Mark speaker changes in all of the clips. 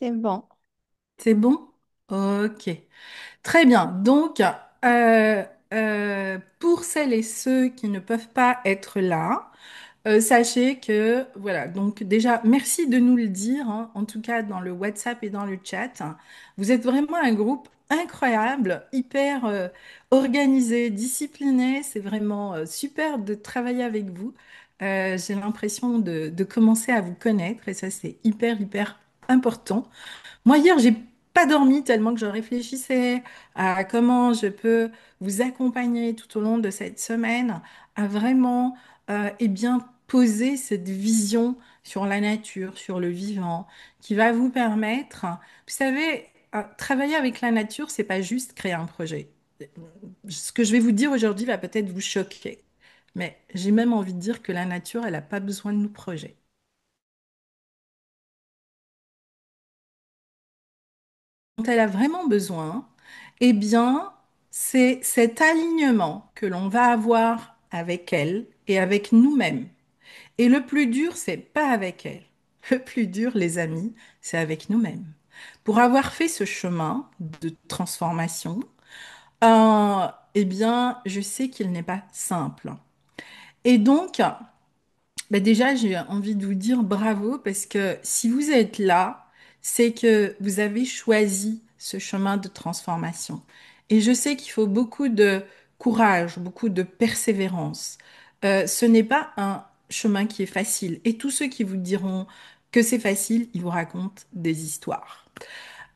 Speaker 1: C'est bon.
Speaker 2: C'est bon? Ok. Très bien. Donc, pour celles et ceux qui ne peuvent pas être là, sachez que, voilà, donc déjà, merci de nous le dire, hein, en tout cas dans le WhatsApp et dans le chat. Vous êtes vraiment un groupe incroyable, hyper organisé, discipliné. C'est vraiment super de travailler avec vous. J'ai l'impression de commencer à vous connaître et ça, c'est hyper, hyper important. Moi, hier, j'ai pas dormi tellement que je réfléchissais à comment je peux vous accompagner tout au long de cette semaine à vraiment bien poser cette vision sur la nature, sur le vivant, qui va vous permettre, vous savez, travailler avec la nature, c'est pas juste créer un projet. Ce que je vais vous dire aujourd'hui va peut-être vous choquer, mais j'ai même envie de dire que la nature, elle n'a pas besoin de nos projets. Dont elle a vraiment besoin, eh bien, c'est cet alignement que l'on va avoir avec elle et avec nous-mêmes. Et le plus dur, c'est pas avec elle. Le plus dur, les amis, c'est avec nous-mêmes. Pour avoir fait ce chemin de transformation, eh bien, je sais qu'il n'est pas simple. Et donc, bah déjà, j'ai envie de vous dire bravo parce que si vous êtes là, c'est que vous avez choisi ce chemin de transformation. Et je sais qu'il faut beaucoup de courage, beaucoup de persévérance. Ce n'est pas un chemin qui est facile. Et tous ceux qui vous diront que c'est facile, ils vous racontent des histoires.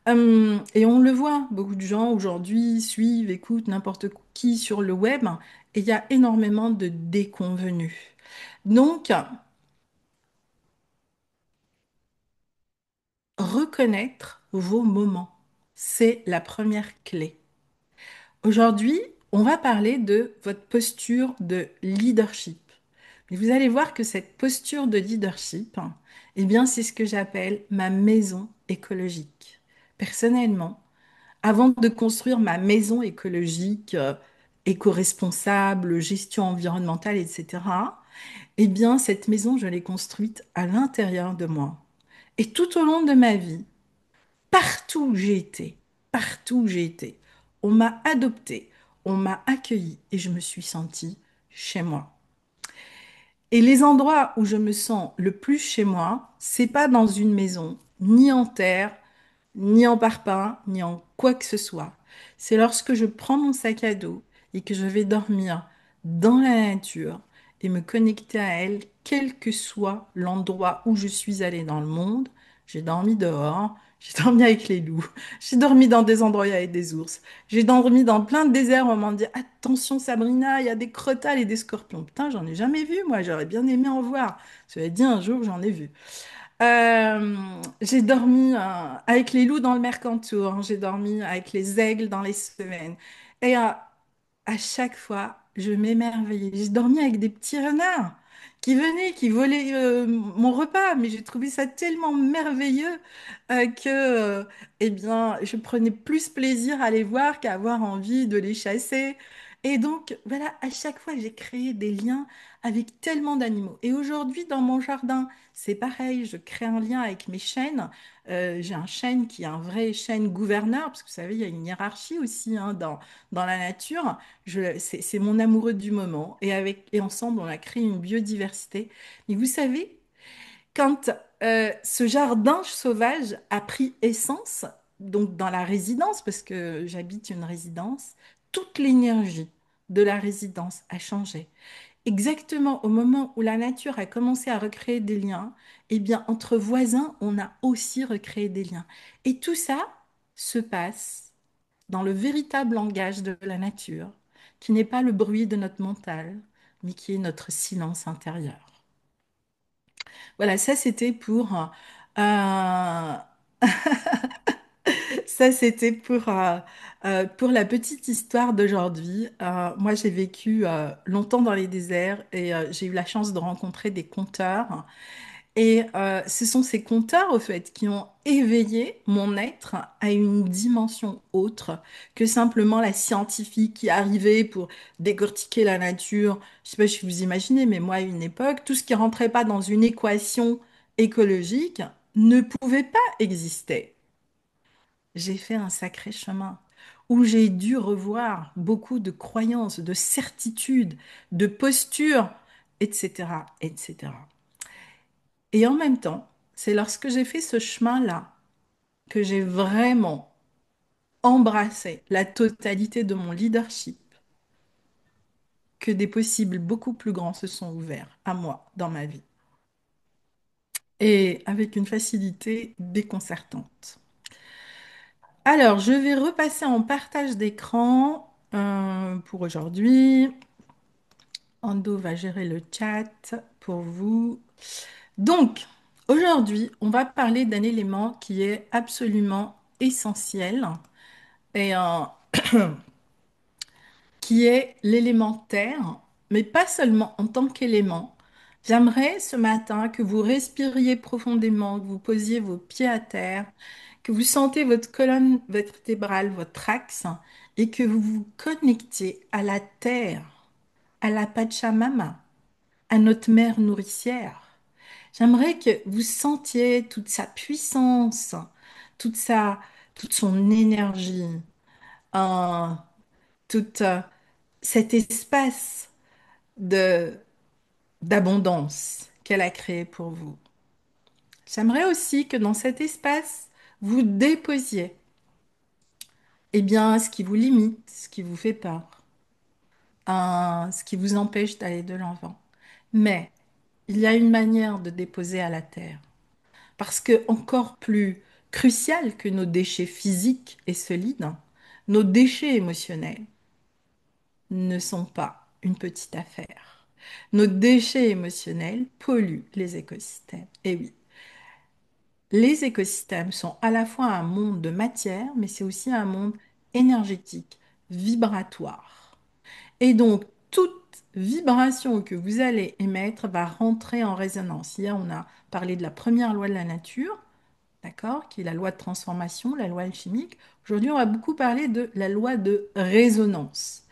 Speaker 2: Et on le voit, beaucoup de gens aujourd'hui suivent, écoutent n'importe qui sur le web et il y a énormément de déconvenus. Donc, reconnaître vos moments, c'est la première clé. Aujourd'hui, on va parler de votre posture de leadership. Mais vous allez voir que cette posture de leadership, eh bien, c'est ce que j'appelle ma maison écologique. Personnellement, avant de construire ma maison écologique, éco-responsable, gestion environnementale, etc., eh bien, cette maison, je l'ai construite à l'intérieur de moi. Et tout au long de ma vie, partout où j'ai été, partout où j'ai été, on m'a adopté, on m'a accueilli et je me suis sentie chez moi. Et les endroits où je me sens le plus chez moi, c'est pas dans une maison, ni en terre, ni en parpaing, ni en quoi que ce soit. C'est lorsque je prends mon sac à dos et que je vais dormir dans la nature et me connecter à elle, quel que soit l'endroit où je suis allée dans le monde. J'ai dormi dehors, j'ai dormi avec les loups, j'ai dormi dans des endroits avec des ours, j'ai dormi dans plein de déserts où on m'a dit attention Sabrina, il y a des crotales et des scorpions. Putain, j'en ai jamais vu, moi, j'aurais bien aimé en voir. Je vais dire un jour, j'en ai vu. J'ai dormi avec les loups dans le Mercantour, j'ai dormi avec les aigles dans les Cévennes. Et à chaque fois, je m'émerveillais. J'ai dormi avec des petits renards qui venaient, qui volaient mon repas, mais j'ai trouvé ça tellement merveilleux que, eh bien, je prenais plus plaisir à les voir qu'à avoir envie de les chasser. Et donc, voilà, à chaque fois, j'ai créé des liens avec tellement d'animaux. Et aujourd'hui, dans mon jardin, c'est pareil, je crée un lien avec mes chênes. J'ai un chêne qui est un vrai chêne gouverneur, parce que vous savez, il y a une hiérarchie aussi hein, dans la nature. C'est mon amoureux du moment. Et ensemble, on a créé une biodiversité. Mais vous savez, quand ce jardin sauvage a pris essence, donc dans la résidence, parce que j'habite une résidence, toute l'énergie de la résidence a changé. Exactement au moment où la nature a commencé à recréer des liens, eh bien, entre voisins, on a aussi recréé des liens. Et tout ça se passe dans le véritable langage de la nature, qui n'est pas le bruit de notre mental, mais qui est notre silence intérieur. Voilà, ça c'était euh, ça c'était pour la petite histoire d'aujourd'hui. Moi, j'ai vécu longtemps dans les déserts et j'ai eu la chance de rencontrer des conteurs. Et ce sont ces conteurs, au fait, qui ont éveillé mon être à une dimension autre que simplement la scientifique qui arrivait pour décortiquer la nature. Je sais pas si vous imaginez, mais moi, à une époque, tout ce qui rentrait pas dans une équation écologique ne pouvait pas exister. j'ai fait un sacré chemin où j'ai dû revoir beaucoup de croyances, de certitudes, de postures, etc., etc. Et en même temps, c'est lorsque j'ai fait ce chemin-là que j'ai vraiment embrassé la totalité de mon leadership, que des possibles beaucoup plus grands se sont ouverts à moi dans ma vie. Et avec une facilité déconcertante. Alors, je vais repasser en partage d'écran pour aujourd'hui. Ando va gérer le chat pour vous. Donc, aujourd'hui, on va parler d'un élément qui est absolument essentiel et qui est l'élément terre, mais pas seulement en tant qu'élément. J'aimerais ce matin que vous respiriez profondément, que vous posiez vos pieds à terre, que vous sentez votre colonne vertébrale, votre axe, et que vous vous connectiez à la terre, à la Pachamama, à notre mère nourricière. J'aimerais que vous sentiez toute sa puissance, toute sa, toute son énergie, euh, tout cet espace de d'abondance qu'elle a créé pour vous. J'aimerais aussi que dans cet espace, vous déposiez eh bien, ce qui vous limite, ce qui vous fait peur, ce qui vous empêche d'aller de l'avant. Mais il y a une manière de déposer à la terre. Parce que encore plus crucial que nos déchets physiques et solides, nos déchets émotionnels ne sont pas une petite affaire. Nos déchets émotionnels polluent les écosystèmes. Et oui, les écosystèmes sont à la fois un monde de matière, mais c'est aussi un monde énergétique, vibratoire. Et donc, toute vibration que vous allez émettre va rentrer en résonance. Hier, on a parlé de la première loi de la nature, d'accord, qui est la loi de transformation, la loi alchimique. Aujourd'hui, on va beaucoup parler de la loi de résonance.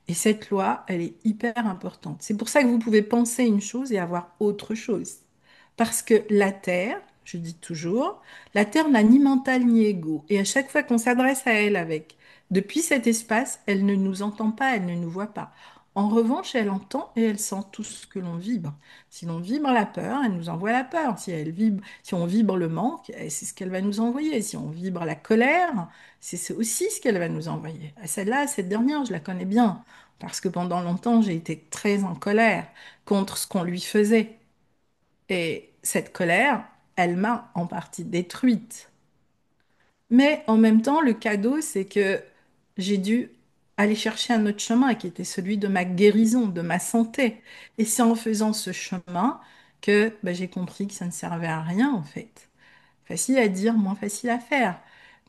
Speaker 2: Et cette loi, elle est hyper importante. C'est pour ça que vous pouvez penser une chose et avoir autre chose. Parce que la Terre, je dis toujours, la Terre n'a ni mental ni ego. Et à chaque fois qu'on s'adresse à elle depuis cet espace, elle ne nous entend pas, elle ne nous voit pas. En revanche, elle entend et elle sent tout ce que l'on vibre. Si l'on vibre la peur, elle nous envoie la peur. Si on vibre le manque, c'est ce qu'elle va nous envoyer. Si on vibre la colère, c'est aussi ce qu'elle va nous envoyer. Celle-là, cette dernière, je la connais bien. Parce que pendant longtemps, j'ai été très en colère contre ce qu'on lui faisait. Et cette colère, elle m'a en partie détruite. Mais en même temps, le cadeau, c'est que j'ai dû aller chercher un autre chemin qui était celui de ma guérison, de ma santé. Et c'est en faisant ce chemin que j'ai compris que ça ne servait à rien, en fait. Facile à dire, moins facile à faire.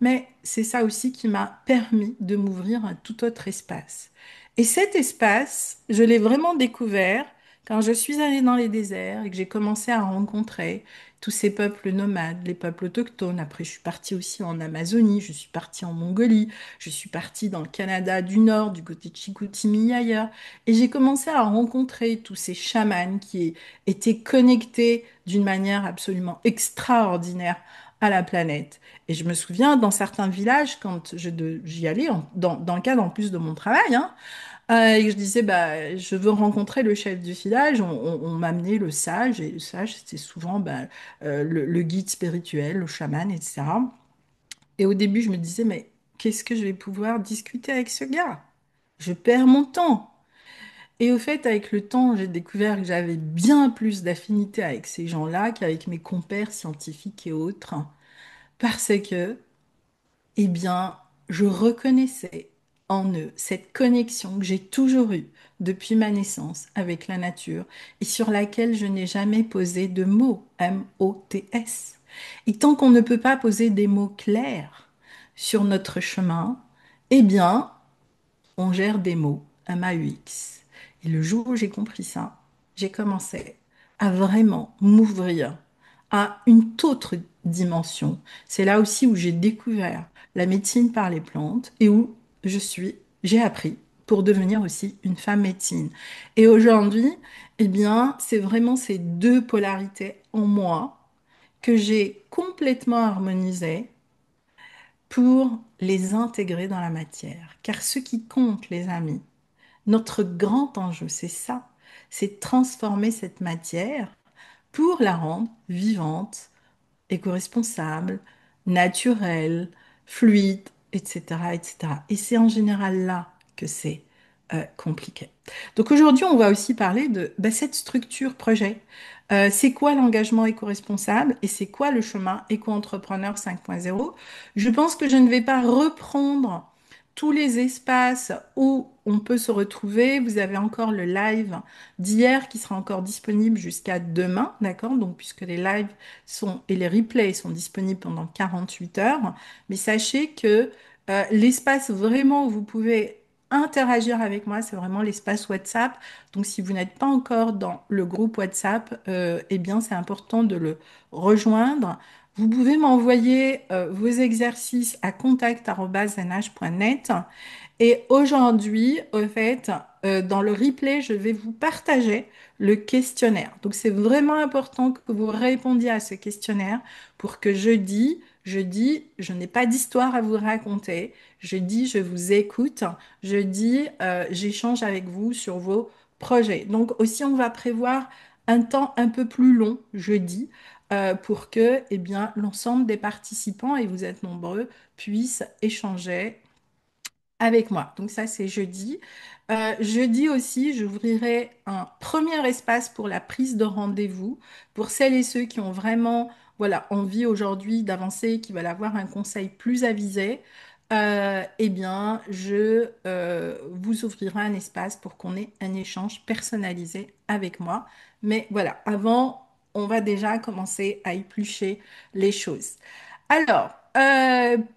Speaker 2: Mais c'est ça aussi qui m'a permis de m'ouvrir un tout autre espace. Et cet espace, je l'ai vraiment découvert quand je suis allée dans les déserts et que j'ai commencé à rencontrer tous ces peuples nomades, les peuples autochtones. Après, je suis partie aussi en Amazonie, je suis partie en Mongolie, je suis partie dans le Canada du Nord, du côté de Chicoutimi ailleurs. Et j'ai commencé à rencontrer tous ces chamans qui étaient connectés d'une manière absolument extraordinaire à la planète. Et je me souviens, dans certains villages, quand j'y allais, dans le cadre en plus de mon travail, hein, et que je disais, bah, je veux rencontrer le chef du village, on m'amenait le sage, et le sage, c'était souvent le guide spirituel, le chaman, etc. Et au début, je me disais, mais qu'est-ce que je vais pouvoir discuter avec ce gars? Je perds mon temps. Et au fait, avec le temps, j'ai découvert que j'avais bien plus d'affinité avec ces gens-là qu'avec mes compères scientifiques et autres, parce que eh bien, je reconnaissais en eux cette connexion que j'ai toujours eue depuis ma naissance avec la nature et sur laquelle je n'ai jamais posé de mots, M-O-T-S. Et tant qu'on ne peut pas poser des mots clairs sur notre chemin, eh bien, on gère des mots, M-A-U-X. Et le jour où j'ai compris ça, j'ai commencé à vraiment m'ouvrir à une autre dimension. C'est là aussi où j'ai découvert la médecine par les plantes et où j'ai appris pour devenir aussi une femme médecine. Et aujourd'hui, eh bien, c'est vraiment ces deux polarités en moi que j'ai complètement harmonisées pour les intégrer dans la matière. Car ce qui compte, les amis, notre grand enjeu, c'est ça, c'est de transformer cette matière pour la rendre vivante, éco-responsable, naturelle, fluide, etc., etc. Et c'est en général là que c'est compliqué. Donc aujourd'hui, on va aussi parler de cette structure projet. C'est quoi l'engagement éco-responsable et c'est quoi le chemin éco-entrepreneur 5.0? Je pense que je ne vais pas reprendre tous les espaces où on peut se retrouver. Vous avez encore le live d'hier qui sera encore disponible jusqu'à demain, d'accord? Donc, puisque les lives et les replays sont disponibles pendant 48 heures. Mais sachez que l'espace vraiment où vous pouvez interagir avec moi, c'est vraiment l'espace WhatsApp. Donc, si vous n'êtes pas encore dans le groupe WhatsApp, eh bien, c'est important de le rejoindre. Vous pouvez m'envoyer vos exercices à contact@nh.net. Et aujourd'hui, au fait, dans le replay, je vais vous partager le questionnaire. Donc, c'est vraiment important que vous répondiez à ce questionnaire pour que jeudi, je n'ai pas d'histoire à vous raconter. Jeudi, je vous écoute. Jeudi, j'échange avec vous sur vos projets. Donc, aussi, on va prévoir un temps un peu plus long jeudi pour que, eh bien, l'ensemble des participants, et vous êtes nombreux, puissent échanger avec moi. Donc ça, c'est jeudi. Jeudi aussi, j'ouvrirai un premier espace pour la prise de rendez-vous pour celles et ceux qui ont vraiment, voilà, envie aujourd'hui d'avancer, qui veulent avoir un conseil plus avisé. Eh bien, je vous ouvrirai un espace pour qu'on ait un échange personnalisé avec moi. Mais voilà, avant, on va déjà commencer à éplucher les choses. Alors,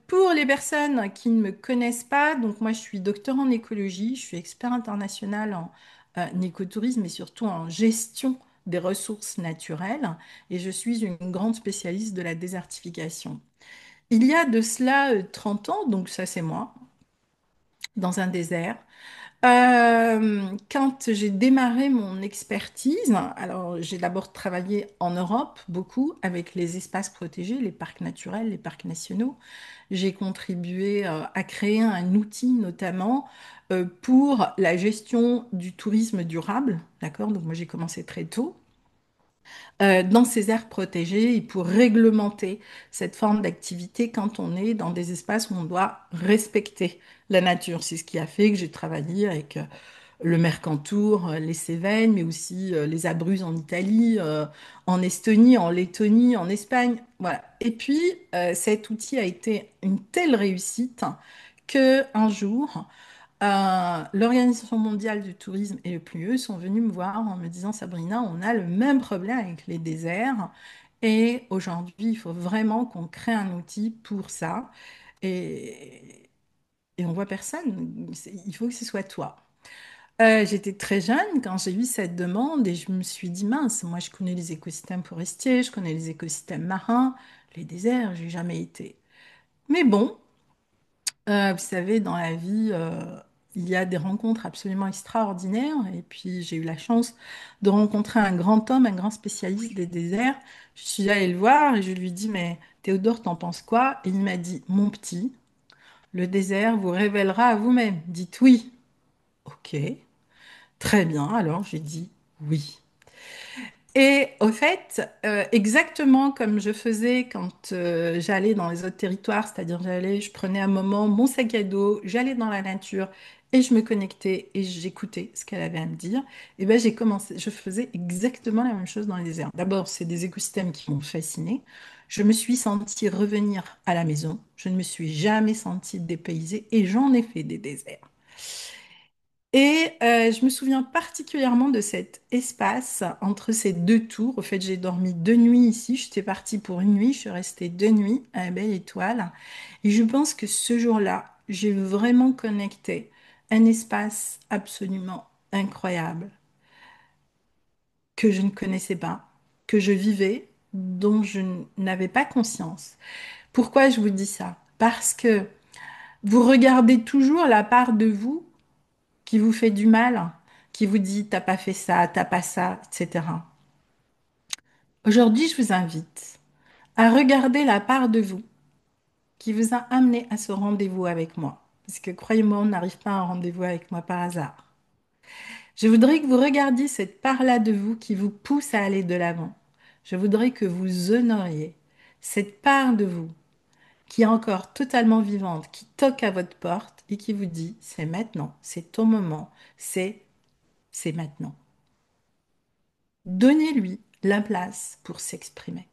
Speaker 2: pour les personnes qui ne me connaissent pas, donc moi je suis docteur en écologie, je suis expert international en écotourisme et surtout en gestion des ressources naturelles et je suis une grande spécialiste de la désertification. Il y a de cela 30 ans, donc ça c'est moi, dans un désert. Quand j'ai démarré mon expertise, alors j'ai d'abord travaillé en Europe beaucoup avec les espaces protégés, les parcs naturels, les parcs nationaux. J'ai contribué à créer un outil notamment pour la gestion du tourisme durable, d'accord? Donc moi j'ai commencé très tôt dans ces aires protégées et pour réglementer cette forme d'activité quand on est dans des espaces où on doit respecter la nature. C'est ce qui a fait que j'ai travaillé avec le Mercantour, les Cévennes, mais aussi les Abruzzes en Italie, en Estonie, en Lettonie, en Espagne. Voilà. Et puis, cet outil a été une telle réussite que un jour, l'Organisation mondiale du tourisme et le PNUE sont venus me voir en me disant, Sabrina, on a le même problème avec les déserts et aujourd'hui, il faut vraiment qu'on crée un outil pour ça. Et, et on voit personne. Il faut que ce soit toi. J'étais très jeune quand j'ai eu cette demande et je me suis dit, mince, moi je connais les écosystèmes forestiers, je connais les écosystèmes marins, les déserts, j'ai jamais été. Mais bon, vous savez, dans la vie, il y a des rencontres absolument extraordinaires. Et puis, j'ai eu la chance de rencontrer un grand homme, un grand spécialiste des déserts. Je suis allée le voir et je lui ai dit, mais Théodore, t'en penses quoi? Et il m'a dit, mon petit, le désert vous révélera à vous-même. Dites oui. Ok, très bien. Alors, j'ai dit oui. Et au fait, exactement comme je faisais quand j'allais dans les autres territoires, c'est-à-dire je prenais un moment mon sac à dos, j'allais dans la nature et je me connectais et j'écoutais ce qu'elle avait à me dire, et ben j'ai commencé, je faisais exactement la même chose dans les déserts. D'abord, c'est des écosystèmes qui m'ont fascinée. Je me suis sentie revenir à la maison. Je ne me suis jamais sentie dépaysée et j'en ai fait des déserts. Et je me souviens particulièrement de cet espace entre ces deux tours. Au fait, j'ai dormi 2 nuits ici. J'étais partie pour une nuit. Je suis restée 2 nuits à la Belle Étoile. Et je pense que ce jour-là, j'ai vraiment connecté un espace absolument incroyable que je ne connaissais pas, que je vivais, dont je n'avais pas conscience. Pourquoi je vous dis ça? Parce que vous regardez toujours la part de vous qui vous fait du mal, qui vous dit t'as pas fait ça, t'as pas ça, etc. Aujourd'hui, je vous invite à regarder la part de vous qui vous a amené à ce rendez-vous avec moi? Parce que croyez-moi, on n'arrive pas à un rendez-vous avec moi par hasard. Je voudrais que vous regardiez cette part-là de vous qui vous pousse à aller de l'avant. Je voudrais que vous honoriez cette part de vous qui est encore totalement vivante, qui toque à votre porte et qui vous dit, c'est maintenant, c'est ton moment, c'est maintenant. Donnez-lui la place pour s'exprimer.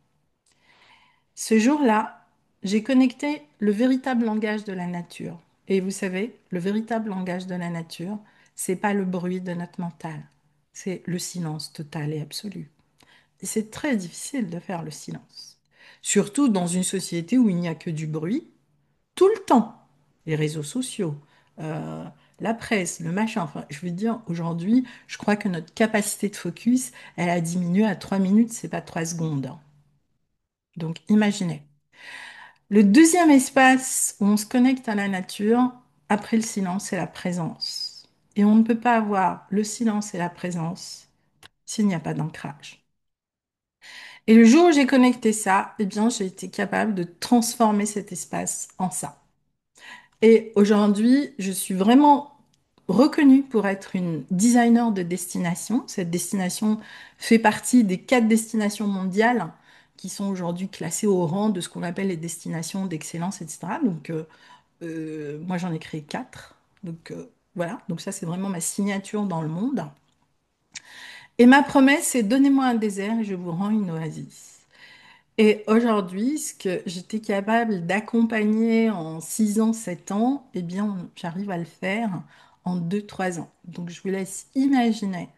Speaker 2: Ce jour-là, j'ai connecté le véritable langage de la nature. Et vous savez, le véritable langage de la nature, c'est pas le bruit de notre mental, c'est le silence total et absolu. Et c'est très difficile de faire le silence. Surtout dans une société où il n'y a que du bruit, tout le temps. Les réseaux sociaux, euh, la presse, le machin. Enfin, je veux dire, aujourd'hui, je crois que notre capacité de focus, elle a diminué à 3 minutes, c'est pas 3 secondes, hein. Donc, imaginez. Le deuxième espace où on se connecte à la nature, après le silence, c'est la présence. Et on ne peut pas avoir le silence et la présence s'il n'y a pas d'ancrage. Et le jour où j'ai connecté ça, eh bien, j'ai été capable de transformer cet espace en ça. Et aujourd'hui, je suis vraiment reconnue pour être une designer de destination. Cette destination fait partie des 4 destinations mondiales qui sont aujourd'hui classées au rang de ce qu'on appelle les destinations d'excellence, etc. Donc, moi, j'en ai créé 4. Donc, voilà. Donc, ça, c'est vraiment ma signature dans le monde. Et ma promesse, c'est donnez-moi un désert et je vous rends une oasis. Et aujourd'hui, ce que j'étais capable d'accompagner en 6 ans, 7 ans, eh bien, j'arrive à le faire en 2, 3 ans. Donc, je vous laisse imaginer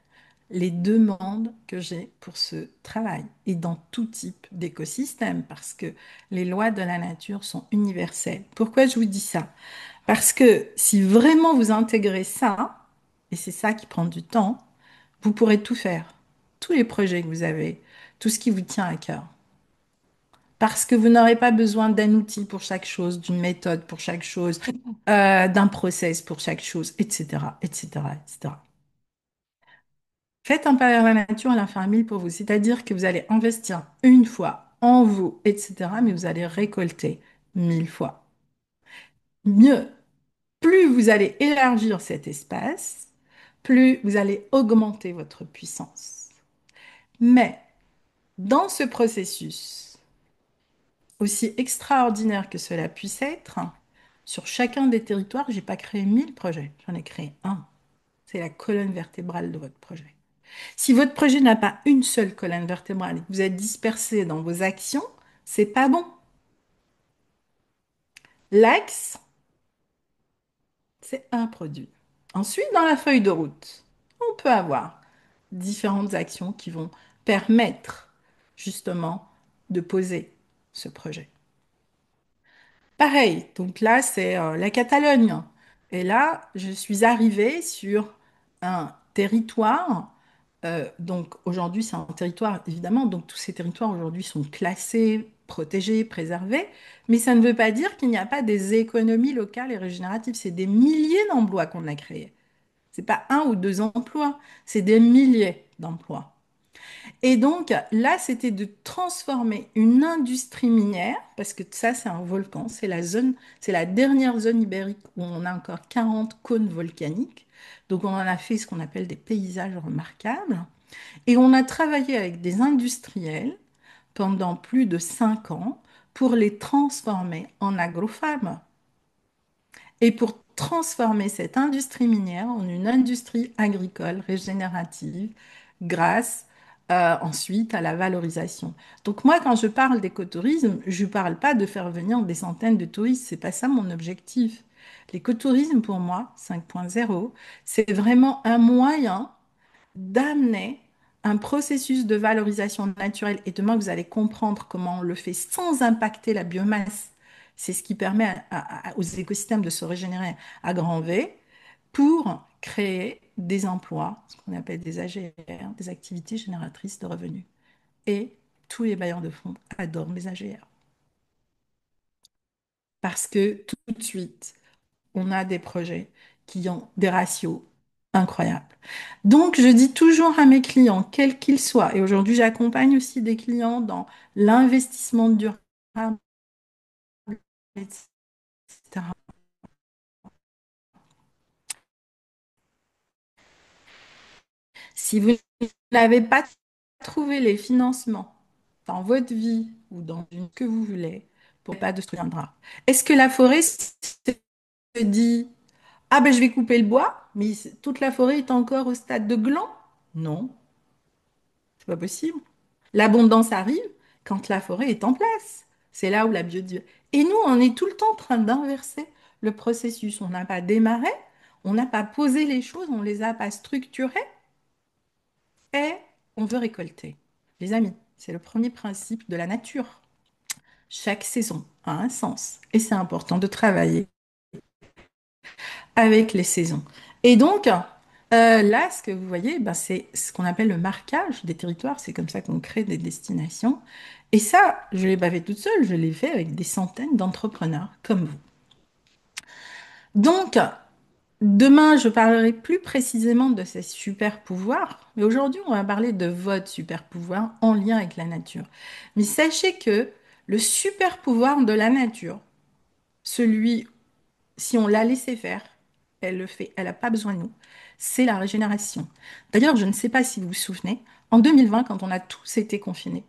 Speaker 2: les demandes que j'ai pour ce travail et dans tout type d'écosystème parce que les lois de la nature sont universelles. Pourquoi je vous dis ça? Parce que si vraiment vous intégrez ça, et c'est ça qui prend du temps, vous pourrez tout faire. Tous les projets que vous avez, tout ce qui vous tient à cœur. Parce que vous n'aurez pas besoin d'un outil pour chaque chose, d'une méthode pour chaque chose, d'un process pour chaque chose, etc., etc., etc. Faites un pas vers la nature, elle en fait un mille pour vous. C'est-à-dire que vous allez investir une fois en vous, etc., mais vous allez récolter 1000 fois. Mieux, plus vous allez élargir cet espace, plus vous allez augmenter votre puissance. Mais dans ce processus, aussi extraordinaire que cela puisse être, sur chacun des territoires, j'ai pas créé 1000 projets, j'en ai créé un. C'est la colonne vertébrale de votre projet. Si votre projet n'a pas une seule colonne vertébrale et que vous êtes dispersé dans vos actions, c'est pas bon. L'axe, c'est un produit. Ensuite, dans la feuille de route, on peut avoir différentes actions qui vont permettre justement de poser ce projet. Pareil, donc là, c'est la Catalogne. Et là, je suis arrivée sur un territoire. Donc aujourd'hui, c'est un territoire, évidemment, donc tous ces territoires aujourd'hui sont classés, protégés, préservés. Mais ça ne veut pas dire qu'il n'y a pas des économies locales et régénératives. C'est des milliers d'emplois qu'on a créés. C'est pas 1 ou 2 emplois, c'est des milliers d'emplois. Et donc là, c'était de transformer une industrie minière, parce que ça, c'est un volcan, c'est la zone, c'est la dernière zone ibérique où on a encore 40 cônes volcaniques. Donc on en a fait ce qu'on appelle des paysages remarquables. Et on a travaillé avec des industriels pendant plus de 5 ans pour les transformer en agrofabres et pour transformer cette industrie minière en une industrie agricole régénérative grâce ensuite à la valorisation. Donc moi, quand je parle d'écotourisme, je ne parle pas de faire venir des centaines de touristes, c'est pas ça mon objectif. L'écotourisme, pour moi, 5.0, c'est vraiment un moyen d'amener un processus de valorisation naturelle. Et demain, vous allez comprendre comment on le fait sans impacter la biomasse. C'est ce qui permet aux écosystèmes de se régénérer à grand V pour créer des emplois, ce qu'on appelle des AGR, des activités génératrices de revenus. Et tous les bailleurs de fonds adorent les AGR parce que tout de suite, on a des projets qui ont des ratios incroyables. Donc, je dis toujours à mes clients, quels qu'ils soient, et aujourd'hui, j'accompagne aussi des clients dans l'investissement durable etc. Si vous n'avez pas trouvé les financements dans votre vie ou dans une que vous voulez, pour pas de viendra. Est-ce que la forêt se dit, ah ben je vais couper le bois, mais toute la forêt est encore au stade de gland? Non, c'est pas possible. L'abondance arrive quand la forêt est en place. C'est là où la biodiversité. Et nous, on est tout le temps en train d'inverser le processus. On n'a pas démarré, on n'a pas posé les choses, on les a pas structurées et on veut récolter. Les amis, c'est le premier principe de la nature. Chaque saison a un sens et c'est important de travailler avec les saisons. Et donc, là, ce que vous voyez, ben, c'est ce qu'on appelle le marquage des territoires. C'est comme ça qu'on crée des destinations. Et ça, je ne l'ai pas fait toute seule, je l'ai fait avec des centaines d'entrepreneurs comme vous. Donc, demain, je parlerai plus précisément de ces super pouvoirs. Mais aujourd'hui, on va parler de votre super pouvoir en lien avec la nature. Mais sachez que le super pouvoir de la nature, celui si on l'a laissé faire, elle le fait, elle n'a pas besoin de nous, c'est la régénération. D'ailleurs, je ne sais pas si vous vous souvenez, en 2020, quand on a tous été confinés,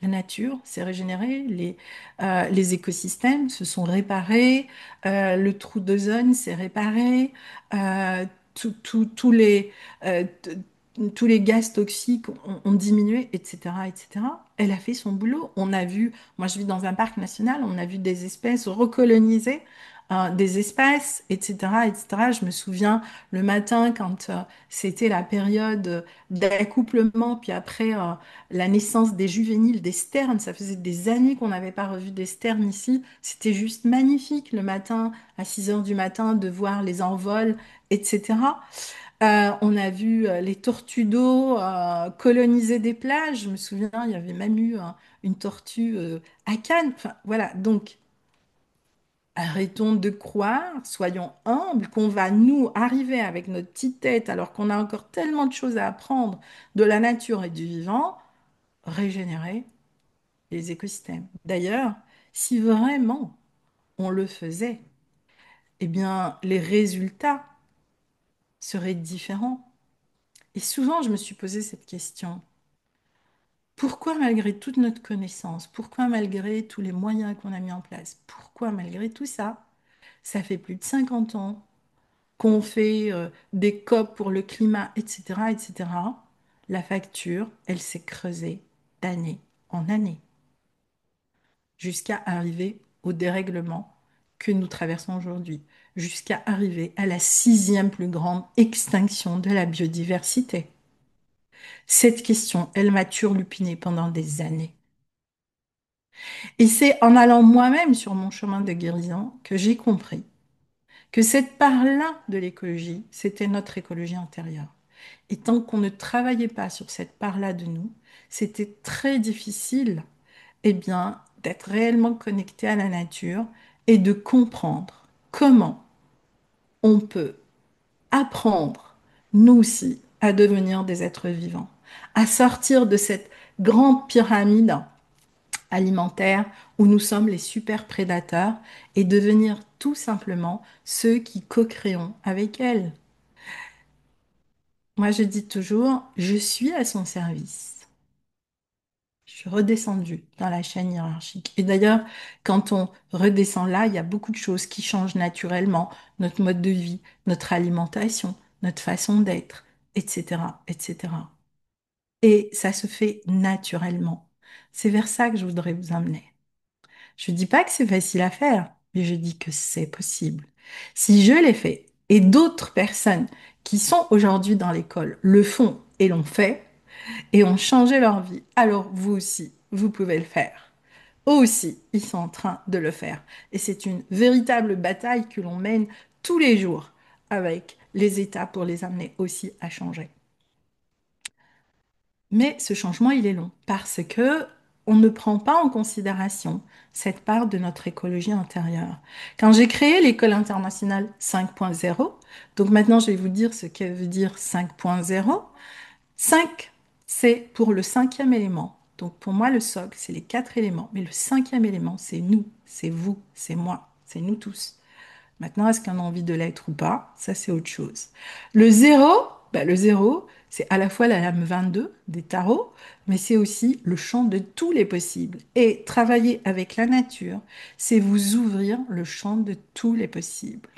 Speaker 2: la nature s'est régénérée, les écosystèmes se sont réparés, le trou d'ozone s'est réparé, tout- tout- tous les, euh, t- tous les gaz toxiques ont diminué, etc., etc. Elle a fait son boulot. On a vu, moi je vis dans un parc national, on a vu des espèces recoloniser des espaces, etc., etc. Je me souviens le matin quand c'était la période d'accouplement, puis après la naissance des juvéniles, des sternes. Ça faisait des années qu'on n'avait pas revu des sternes ici. C'était juste magnifique le matin, à 6 heures du matin, de voir les envols, etc. On a vu les tortues d'eau coloniser des plages. Je me souviens, il y avait même eu une tortue à Cannes. Enfin, voilà, donc arrêtons de croire, soyons humbles, qu'on va nous arriver avec notre petite tête, alors qu'on a encore tellement de choses à apprendre de la nature et du vivant, régénérer les écosystèmes. D'ailleurs, si vraiment on le faisait, eh bien, les résultats seraient différents. Et souvent, je me suis posé cette question. Pourquoi, malgré toute notre connaissance, pourquoi, malgré tous les moyens qu'on a mis en place, pourquoi, malgré tout ça, ça fait plus de 50 ans qu'on fait des COP pour le climat, etc., etc., la facture, elle s'est creusée d'année en année, jusqu'à arriver au dérèglement que nous traversons aujourd'hui, jusqu'à arriver à la sixième plus grande extinction de la biodiversité. Cette question, elle m'a turlupinée pendant des années. Et c'est en allant moi-même sur mon chemin de guérison que j'ai compris que cette part-là de l'écologie, c'était notre écologie intérieure. Et tant qu'on ne travaillait pas sur cette part-là de nous, c'était très difficile, eh bien, d'être réellement connecté à la nature et de comprendre comment on peut apprendre, nous aussi, à devenir des êtres vivants, à sortir de cette grande pyramide alimentaire où nous sommes les super prédateurs et devenir tout simplement ceux qui co-créons avec elle. Moi, je dis toujours, je suis à son service. Je suis redescendue dans la chaîne hiérarchique. Et d'ailleurs, quand on redescend là, il y a beaucoup de choses qui changent naturellement. Notre mode de vie, notre alimentation, notre façon d'être, etc., etc. Et ça se fait naturellement. C'est vers ça que je voudrais vous amener. Je ne dis pas que c'est facile à faire, mais je dis que c'est possible. Si je l'ai fait et d'autres personnes qui sont aujourd'hui dans l'école le font et l'ont fait et ont changé leur vie, alors vous aussi, vous pouvez le faire. Eux aussi, ils sont en train de le faire. Et c'est une véritable bataille que l'on mène tous les jours avec les États pour les amener aussi à changer. Mais ce changement, il est long parce que on ne prend pas en considération cette part de notre écologie intérieure. Quand j'ai créé l'école internationale 5.0, donc maintenant je vais vous dire ce que veut dire 5.0. 5, c'est pour le cinquième élément. Donc pour moi, le socle, c'est les quatre éléments. Mais le cinquième élément, c'est nous, c'est vous, c'est moi, c'est nous tous. Maintenant, est-ce qu'on a envie de l'être ou pas? Ça, c'est autre chose. Le zéro, le zéro, c'est à la fois la lame 22 des tarots, mais c'est aussi le champ de tous les possibles. Et travailler avec la nature, c'est vous ouvrir le champ de tous les possibles.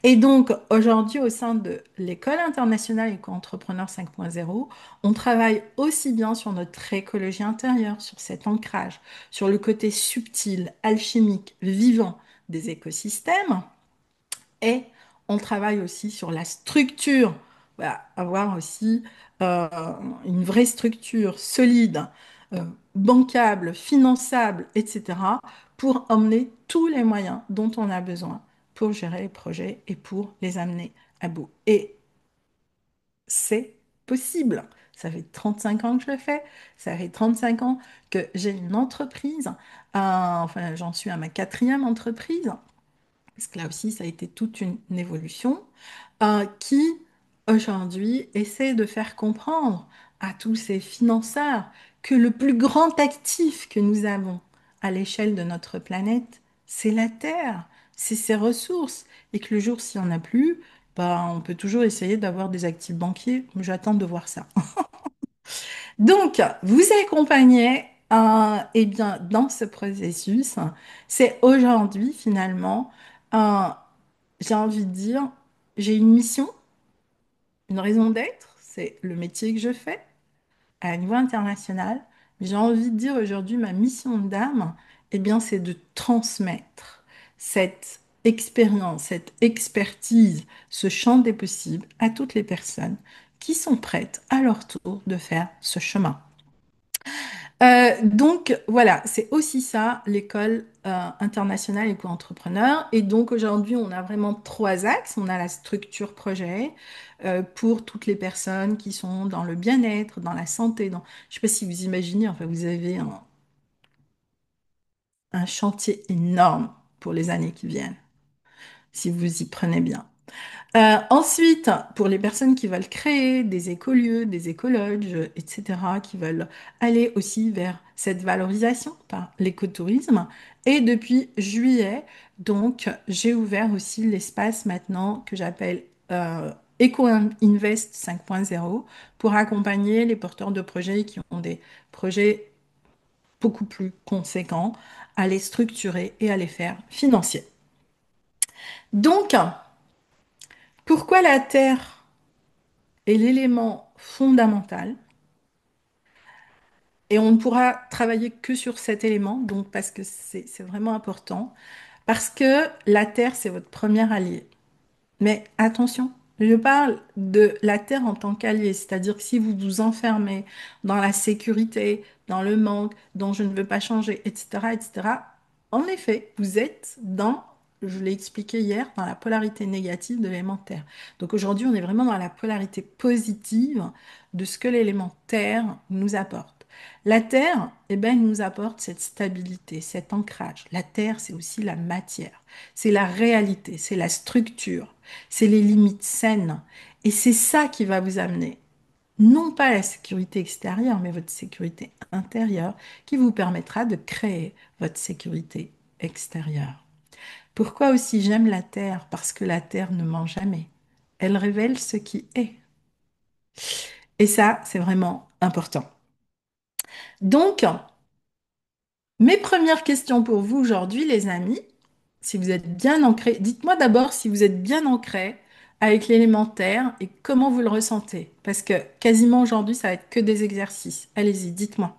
Speaker 2: Et donc, aujourd'hui, au sein de l'École internationale éco-entrepreneur 5.0, on travaille aussi bien sur notre écologie intérieure, sur cet ancrage, sur le côté subtil, alchimique, vivant des écosystèmes, et on travaille aussi sur la structure. Voilà, avoir aussi euh, une vraie structure solide, euh, bancable, finançable, etc., pour emmener tous les moyens dont on a besoin pour gérer les projets et pour les amener à bout. Et c'est possible. Ça fait 35 ans que je le fais. Ça fait 35 ans que j'ai une entreprise. Enfin, j'en suis à ma quatrième entreprise parce que là aussi, ça a été toute une évolution, qui aujourd'hui essaie de faire comprendre à tous ces financeurs que le plus grand actif que nous avons à l'échelle de notre planète, c'est la Terre, c'est ses ressources, et que le jour, s'il n'y en a plus, on peut toujours essayer d'avoir des actifs banquiers. J'attends de voir ça. Donc, vous accompagner eh bien, dans ce processus, c'est aujourd'hui finalement, euh, j'ai envie de dire, j'ai une mission, une raison d'être, c'est le métier que je fais à un niveau international. J'ai envie de dire aujourd'hui, ma mission d'âme, eh bien, c'est de transmettre cette expérience, cette expertise, ce champ des possibles à toutes les personnes qui sont prêtes à leur tour de faire ce chemin. Donc voilà, c'est aussi ça l'école internationale éco-entrepreneur. Et donc aujourd'hui, on a vraiment trois axes. On a la structure projet pour toutes les personnes qui sont dans le bien-être, dans la santé. Je ne sais pas si vous imaginez, enfin vous avez un chantier énorme pour les années qui viennent, si vous y prenez bien. Ensuite, pour les personnes qui veulent créer des écolieux, des écologes, etc., qui veulent aller aussi vers cette valorisation par l'écotourisme. Et depuis juillet, donc, j'ai ouvert aussi l'espace maintenant que j'appelle Eco Invest 5.0 pour accompagner les porteurs de projets qui ont des projets beaucoup plus conséquents à les structurer et à les faire financiers. Donc, pourquoi la Terre est l'élément fondamental et on ne pourra travailler que sur cet élément, donc parce que c'est vraiment important, parce que la Terre, c'est votre premier allié. Mais attention, je parle de la Terre en tant qu'allié, c'est-à-dire que si vous vous enfermez dans la sécurité, dans le manque, dont je ne veux pas changer, etc., etc., en effet, vous êtes dans, je l'ai expliqué hier, dans la polarité négative de l'élémentaire. Donc aujourd'hui, on est vraiment dans la polarité positive de ce que l'élémentaire nous apporte. La Terre, eh ben, elle nous apporte cette stabilité, cet ancrage. La Terre, c'est aussi la matière, c'est la réalité, c'est la structure, c'est les limites saines. Et c'est ça qui va vous amener, non pas la sécurité extérieure, mais votre sécurité intérieure, qui vous permettra de créer votre sécurité extérieure. Pourquoi aussi j'aime la Terre? Parce que la Terre ne ment jamais. Elle révèle ce qui est. Et ça, c'est vraiment important. Donc, mes premières questions pour vous aujourd'hui, les amis, si vous êtes bien ancrés, dites-moi d'abord si vous êtes bien ancrés avec l'élémentaire et comment vous le ressentez. Parce que quasiment aujourd'hui, ça va être que des exercices. Allez-y, dites-moi.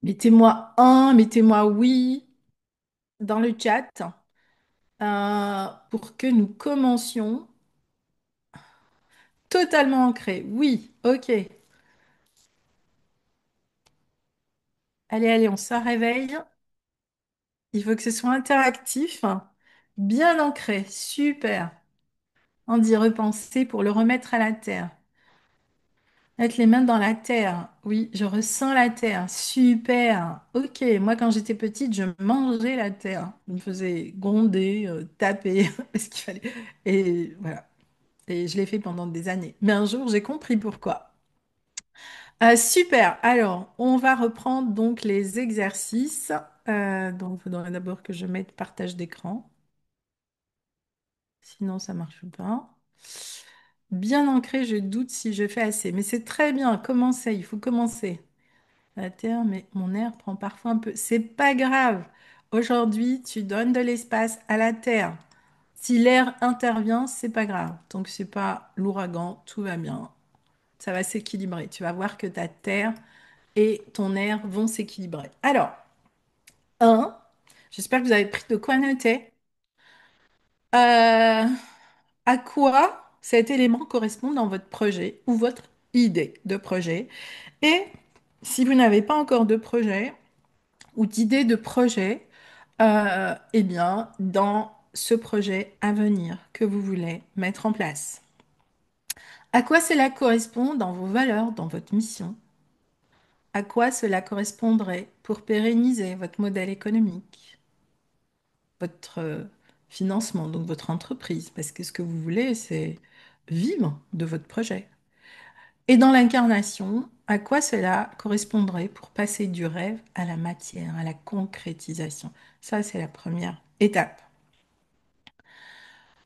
Speaker 2: Mettez-moi un, mettez-moi oui dans le chat pour que nous commencions totalement ancrés. Oui, ok. Allez, allez, on se réveille. Il faut que ce soit interactif, bien ancré. Super. On dit repenser pour le remettre à la terre. Mettre les mains dans la terre. Oui, je ressens la terre. Super. Ok, moi quand j'étais petite, je mangeais la terre. Je me faisais gronder, taper, parce qu'il fallait. Et voilà. Et je l'ai fait pendant des années. Mais un jour, j'ai compris pourquoi. Super. Alors, on va reprendre donc les exercices. Donc, il faudrait d'abord que je mette partage d'écran. Sinon, ça marche pas. Bien ancré, je doute si je fais assez. Mais c'est très bien. Commencez. Il faut commencer. La Terre, mais mon air prend parfois un peu. C'est pas grave. Aujourd'hui, tu donnes de l'espace à la Terre. Si l'air intervient, c'est pas grave. Donc, c'est pas l'ouragan, tout va bien. Ça va s'équilibrer. Tu vas voir que ta Terre et ton air vont s'équilibrer. Alors, un, j'espère que vous avez pris de quoi noter. Euh, à quoi cet élément correspond dans votre projet ou votre idée de projet? Et si vous n'avez pas encore de projet ou d'idée de projet, eh bien, dans ce projet à venir que vous voulez mettre en place. À quoi cela correspond dans vos valeurs, dans votre mission? À quoi cela correspondrait pour pérenniser votre modèle économique, votre financement, donc votre entreprise? Parce que ce que vous voulez, c'est vivre de votre projet. Et dans l'incarnation, à quoi cela correspondrait pour passer du rêve à la matière, à la concrétisation? Ça, c'est la première étape.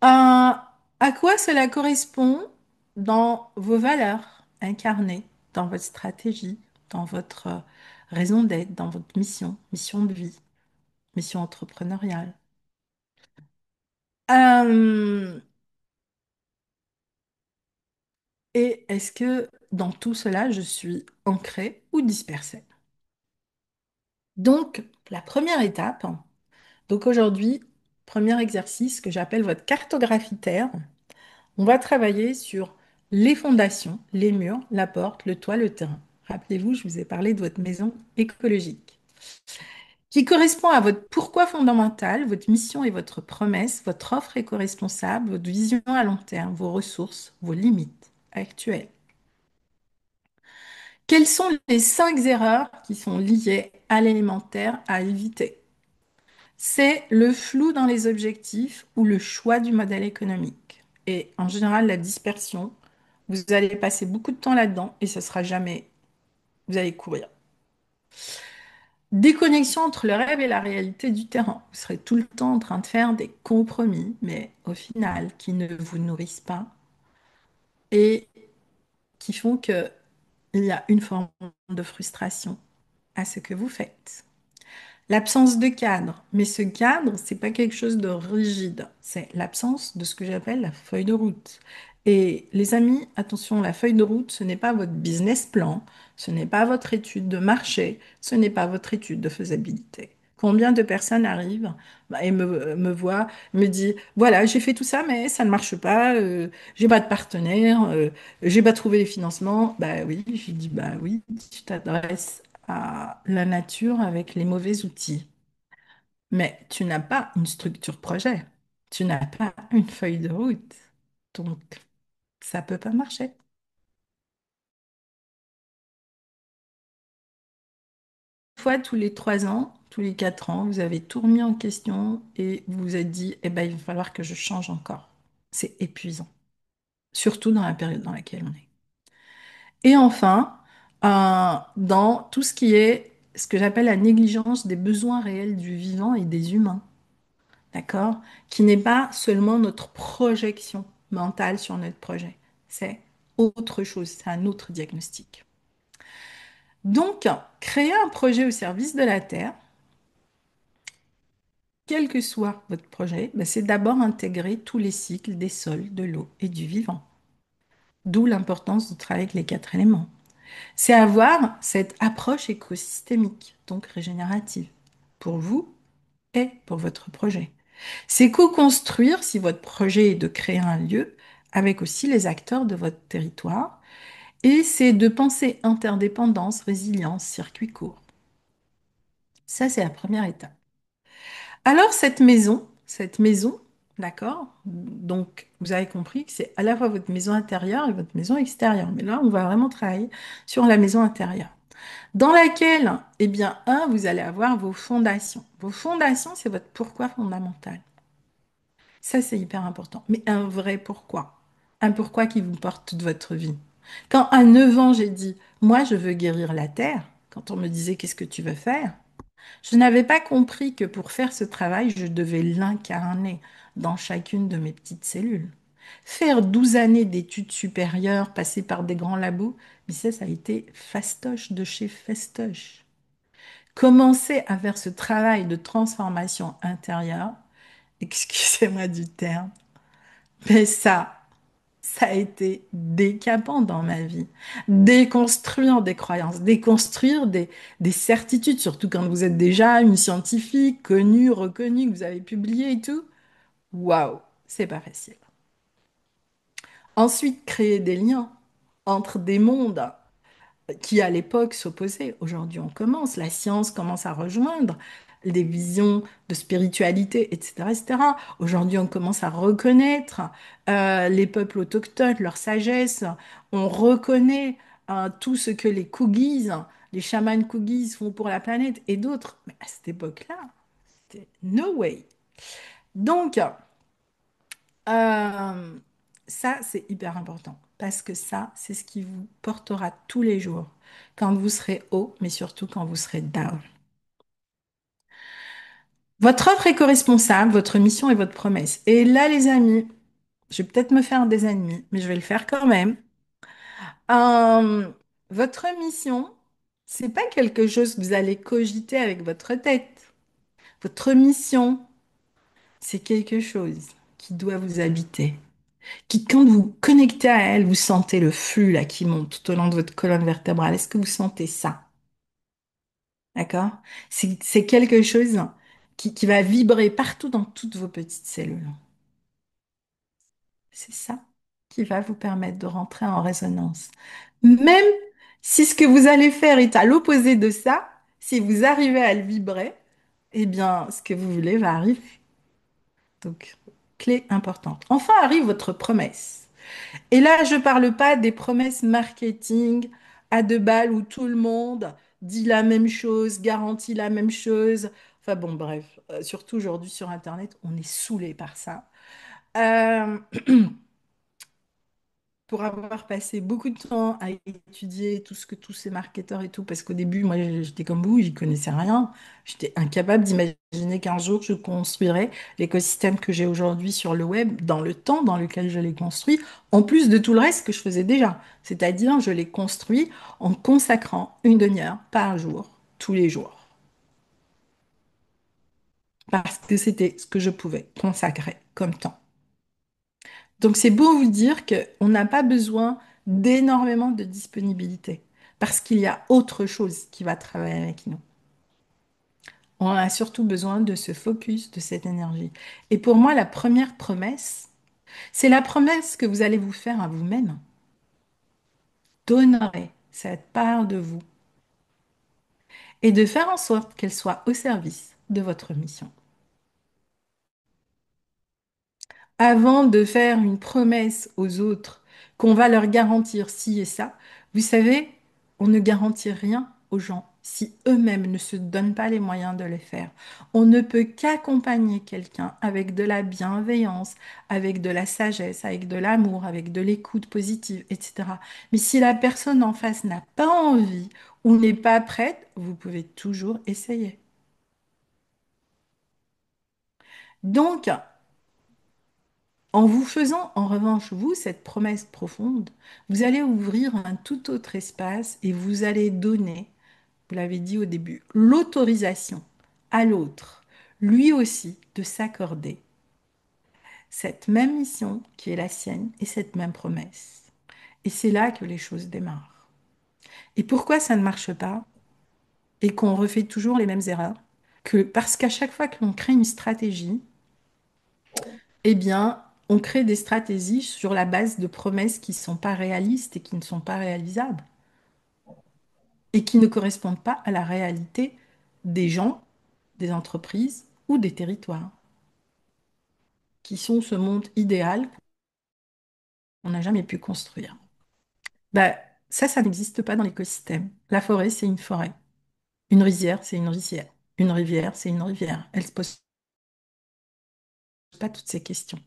Speaker 2: À quoi cela correspond dans vos valeurs incarnées, dans votre stratégie, dans votre raison d'être, dans votre mission, mission de vie, mission entrepreneuriale? Euh, et est-ce que dans tout cela, je suis ancrée ou dispersée? Donc, la première étape, donc aujourd'hui, premier exercice que j'appelle votre cartographie terre. On va travailler sur les fondations, les murs, la porte, le toit, le terrain. Rappelez-vous, je vous ai parlé de votre maison écologique, qui correspond à votre pourquoi fondamental, votre mission et votre promesse, votre offre éco-responsable, votre vision à long terme, vos ressources, vos limites actuelles. Quelles sont les 5 erreurs qui sont liées à l'élémentaire à éviter? C'est le flou dans les objectifs ou le choix du modèle économique. Et en général, la dispersion, vous allez passer beaucoup de temps là-dedans et ce sera jamais, vous allez courir. Déconnexion entre le rêve et la réalité du terrain. Vous serez tout le temps en train de faire des compromis, mais au final, qui ne vous nourrissent pas et qui font qu'il y a une forme de frustration à ce que vous faites. L'absence de cadre. Mais ce cadre, c'est pas quelque chose de rigide. C'est l'absence de ce que j'appelle la feuille de route. Et les amis, attention, la feuille de route, ce n'est pas votre business plan, ce n'est pas votre étude de marché, ce n'est pas votre étude de faisabilité. Combien de personnes arrivent et me voient, me disent, voilà, j'ai fait tout ça, mais ça ne marche pas, j'ai pas de partenaire, j'ai pas trouvé les financements. Bah oui, j'ai dit, bah oui, tu t'adresses à la nature avec les mauvais outils. Mais tu n'as pas une structure projet. Tu n'as pas une feuille de route. Donc, ça peut pas marcher. Une fois tous les 3 ans, tous les 4 ans, vous avez tout remis en question et vous vous êtes dit, eh ben, il va falloir que je change encore. C'est épuisant, surtout dans la période dans laquelle on est. Et enfin, dans tout ce qui est ce que j'appelle la négligence des besoins réels du vivant et des humains. D'accord? Qui n'est pas seulement notre projection mentale sur notre projet. C'est autre chose, c'est un autre diagnostic. Donc, créer un projet au service de la Terre, quel que soit votre projet, ben, c'est d'abord intégrer tous les cycles des sols, de l'eau et du vivant. D'où l'importance de travailler avec les 4 éléments. C'est avoir cette approche écosystémique, donc régénérative, pour vous et pour votre projet. C'est co-construire, si votre projet est de créer un lieu, avec aussi les acteurs de votre territoire. Et c'est de penser interdépendance, résilience, circuit court. Ça, c'est la première étape. Alors, cette maison, d'accord? Donc, vous avez compris que c'est à la fois votre maison intérieure et votre maison extérieure. Mais là, on va vraiment travailler sur la maison intérieure. Dans laquelle, eh bien, vous allez avoir vos fondations. Vos fondations, c'est votre pourquoi fondamental. Ça, c'est hyper important. Mais un vrai pourquoi. un pourquoi qui vous porte toute votre vie. Quand à 9 ans, j'ai dit, moi, je veux guérir la terre, quand on me disait, qu'est-ce que tu veux faire? Je n'avais pas compris que pour faire ce travail, je devais l'incarner dans chacune de mes petites cellules. Faire 12 années d'études supérieures, passer par des grands labos, mais ça a été fastoche de chez fastoche. Commencer à faire ce travail de transformation intérieure, excusez-moi du terme, mais ça a été décapant dans ma vie. Déconstruire des croyances, déconstruire des certitudes, surtout quand vous êtes déjà une scientifique connue, reconnue, que vous avez publié et tout. Waouh, c'est pas facile. Ensuite, créer des liens entre des mondes qui à l'époque s'opposaient. Aujourd'hui, on commence, la science commence à rejoindre les visions de spiritualité, etc., etc. Aujourd'hui, on commence à reconnaître les peuples autochtones, leur sagesse. On reconnaît tout ce que les Kugis, les chamans Kugis font pour la planète et d'autres. Mais à cette époque-là, c'était no way. Donc, euh, ça, c'est hyper important parce que ça, c'est ce qui vous portera tous les jours quand vous serez haut, mais surtout quand vous serez down. Votre offre éco-responsable, votre mission et votre promesse. Et là, les amis, je vais peut-être me faire des ennemis, mais je vais le faire quand même. Euh, Votre mission, c'est pas quelque chose que vous allez cogiter avec votre tête. Votre mission, c'est quelque chose qui doit vous habiter. Qui, quand vous connectez à elle, vous sentez le flux là qui monte tout au long de votre colonne vertébrale. Est-ce que vous sentez ça? D'accord? C'est quelque chose qui va vibrer partout dans toutes vos petites cellules. C'est ça qui va vous permettre de rentrer en résonance. Même si ce que vous allez faire est à l'opposé de ça, si vous arrivez à le vibrer, eh bien, ce que vous voulez va arriver. Donc, clé importante. Enfin arrive votre promesse. Et là, je ne parle pas des promesses marketing à deux balles où tout le monde dit la même chose, garantit la même chose. Enfin bon, bref, surtout aujourd'hui sur Internet, on est saoulé par ça. Euh, pour avoir passé beaucoup de temps à étudier tout ce que tous ces marketeurs et tout, parce qu'au début, moi, j'étais comme vous, j'y connaissais rien. J'étais incapable d'imaginer qu'un jour, je construirais l'écosystème que j'ai aujourd'hui sur le web dans le temps dans lequel je l'ai construit, en plus de tout le reste que je faisais déjà. C'est-à-dire, je l'ai construit en consacrant une demi-heure par jour, tous les jours, parce que c'était ce que je pouvais consacrer comme temps. Donc c'est beau vous dire qu'on n'a pas besoin d'énormément de disponibilité parce qu'il y a autre chose qui va travailler avec nous. On a surtout besoin de ce focus, de cette énergie. Et pour moi, la première promesse, c'est la promesse que vous allez vous faire à vous-même. Donnerez cette part de vous et de faire en sorte qu'elle soit au service de votre mission. Avant de faire une promesse aux autres qu'on va leur garantir ci et ça, vous savez, on ne garantit rien aux gens si eux-mêmes ne se donnent pas les moyens de le faire. On ne peut qu'accompagner quelqu'un avec de la bienveillance, avec de la sagesse, avec de l'amour, avec de l'écoute positive, etc. Mais si la personne en face n'a pas envie ou n'est pas prête, vous pouvez toujours essayer. Donc, en vous faisant, en revanche, vous, cette promesse profonde, vous allez ouvrir un tout autre espace et vous allez donner, vous l'avez dit au début, l'autorisation à l'autre, lui aussi, de s'accorder cette même mission qui est la sienne et cette même promesse. Et c'est là que les choses démarrent. Et pourquoi ça ne marche pas et qu'on refait toujours les mêmes erreurs? Que parce qu'à chaque fois que l'on crée une stratégie, eh bien, on crée des stratégies sur la base de promesses qui ne sont pas réalistes et qui ne sont pas réalisables et qui ne correspondent pas à la réalité des gens, des entreprises ou des territoires, qui sont ce monde idéal qu'on n'a jamais pu construire. Bah, ça n'existe pas dans l'écosystème. La forêt, c'est une forêt. Une rizière, c'est une rizière. Une rivière, c'est une rivière. Elle ne se pose pas toutes ces questions.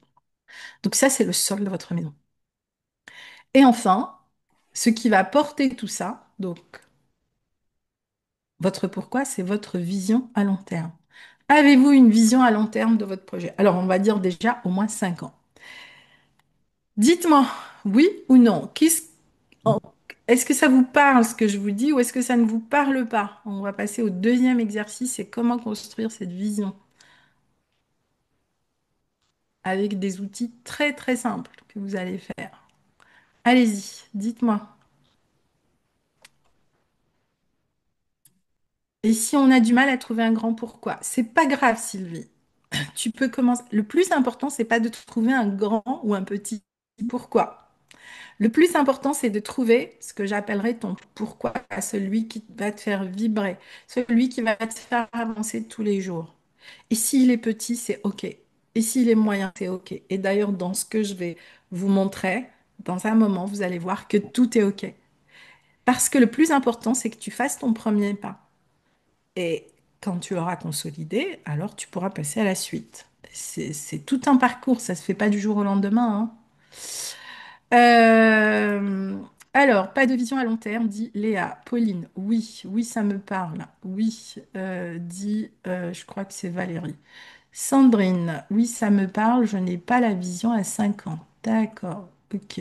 Speaker 2: Donc ça, c'est le sol de votre maison. Et enfin, ce qui va porter tout ça, donc votre pourquoi, c'est votre vision à long terme. Avez-vous une vision à long terme de votre projet? Alors, on va dire déjà au moins 5 ans. Dites-moi, oui ou non, en- est-ce que ça vous parle ce que je vous dis ou est-ce que ça ne vous parle pas? On va passer au deuxième exercice, c'est comment construire cette vision avec des outils très très simples que vous allez faire. Allez-y, dites-moi. Et si on a du mal à trouver un grand pourquoi? C'est pas grave, Sylvie. Tu peux commencer. Le plus important, c'est pas de trouver un grand ou un petit pourquoi. Le plus important, c'est de trouver ce que j'appellerais ton pourquoi, celui qui va te faire vibrer, celui qui va te faire avancer tous les jours. Et s'il est petit, c'est OK. Et s'il est moyen, c'est OK. Et d'ailleurs, dans ce que je vais vous montrer, dans un moment, vous allez voir que tout est OK. Parce que le plus important, c'est que tu fasses ton premier pas. Et quand tu auras consolidé, alors tu pourras passer à la suite. C'est tout un parcours, ça se fait pas du jour au lendemain, hein. Euh, alors, pas de vision à long terme, dit Léa. Pauline, oui, oui, ça me parle. Oui, dit, je crois que c'est Valérie. Sandrine, oui, ça me parle, je n'ai pas la vision à 5 ans. D'accord, ok.